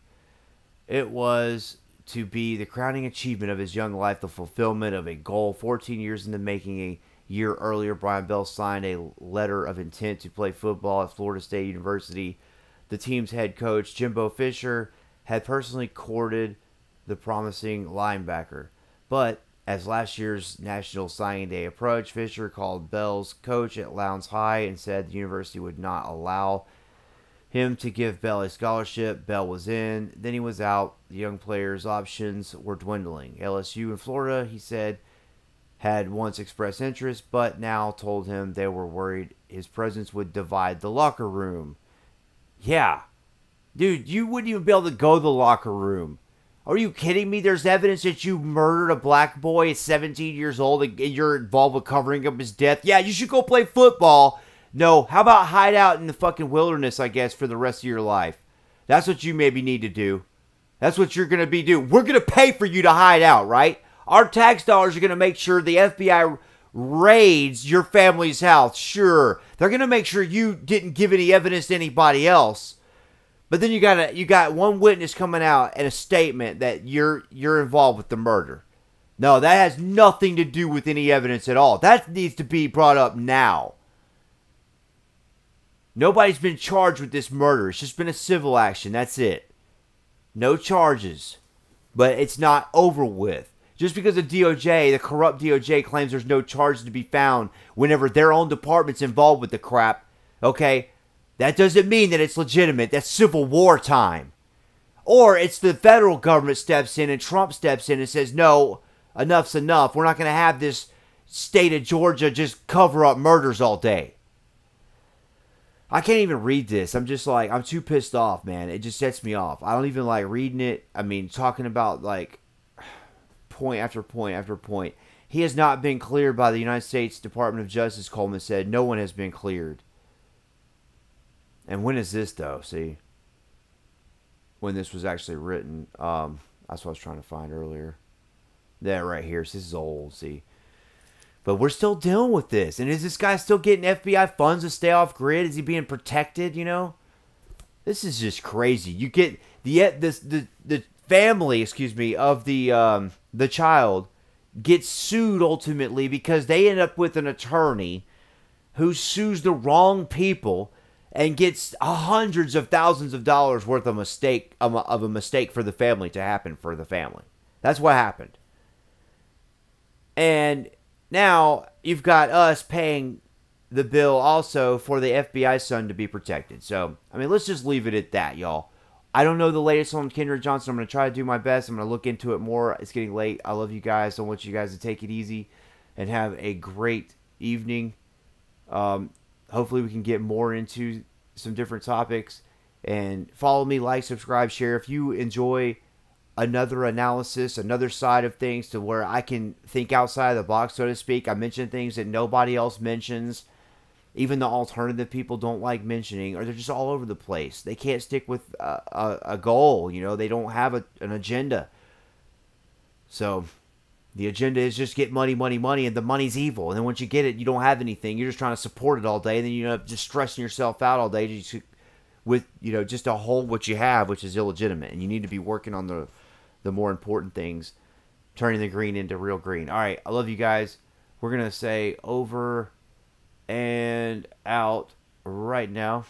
It was to be the crowning achievement of his young life, the fulfillment of a goal 14 years in the making. A year earlier, Brian Bell signed a letter of intent to play football at Florida State University. The team's head coach, Jimbo Fisher, had personally courted the promising linebacker. But as last year's National Signing Day approached, Fisher called Bell's coach at Lowndes High and said the university would not allow him to give Bell a scholarship. Bell was in, then he was out. The young player's options were dwindling. LSU in Florida, he said, had once expressed interest, but now told him they were worried his presence would divide the locker room. Yeah. Dude, you wouldn't even be able to go to the locker room. Are you kidding me? There's evidence that you murdered a black boy at 17 years old and you're involved with covering up his death. Yeah, you should go play football. No, how about hide out in the fucking wilderness, I guess, for the rest of your life? That's what you maybe need to do. That's what you're going to be doing. We're going to pay for you to hide out, right? Our tax dollars are going to make sure the FBI raids your family's house. Sure. They're going to make sure you didn't give any evidence to anybody else. But then you got one witness coming out and a statement that you're involved with the murder. No, that has nothing to do with any evidence at all. That needs to be brought up now. Nobody's been charged with this murder. It's just been a civil action. That's it. No charges. But it's not over with. Just because the DOJ, the corrupt DOJ, claims there's no charges to be found whenever their own department's involved with the crap, okay, that doesn't mean that it's legitimate. That's Civil War time. Or it's the federal government steps in and Trump steps in and says, no, enough's enough. We're not going to have this state of Georgia just cover up murders all day. I can't even read this. I'm just like, I'm too pissed off, man. It just sets me off. I don't even like reading it. I mean, talking about like point after point after point. He has not been cleared by the United States Department of Justice, Coleman said. No one has been cleared. And when is this, though? See? When this was actually written. That's what I was trying to find earlier. That right here. So this is old, see? But we're still dealing with this. And is this guy still getting FBI funds to stay off grid? Is he being protected, you know? This is just crazy. You get the family, of the child gets sued ultimately because they end up with an attorney who sues the wrong people and gets hundreds of thousands of dollars worth of a mistake for the family to happen for the family. That's what happened. And now you've got us paying the bill also for the FBI son to be protected. So, I mean, let's just leave it at that, y'all. I don't know the latest on Kendra Johnson. I'm going to try to do my best. I'm going to look into it more. It's getting late. I love you guys. I want you guys to take it easy and have a great evening. Hopefully we can get more into some different topics. And follow me, like, subscribe, share. If you enjoy another analysis, another side of things to where I can think outside of the box, so to speak. I mention things that nobody else mentions. Even the alternative people don't like mentioning, or they're just all over the place. They can't stick with a goal, you know. They don't have an agenda. So the agenda is just get money, money, money, and the money's evil. And then once you get it, you don't have anything. You're just trying to support it all day, and then you end up just stressing yourself out all day just with, you know, just to hold what you have, which is illegitimate. And you need to be working on the more important things turning the green into real green. All right, I love you guys. We're going to say over and out right now.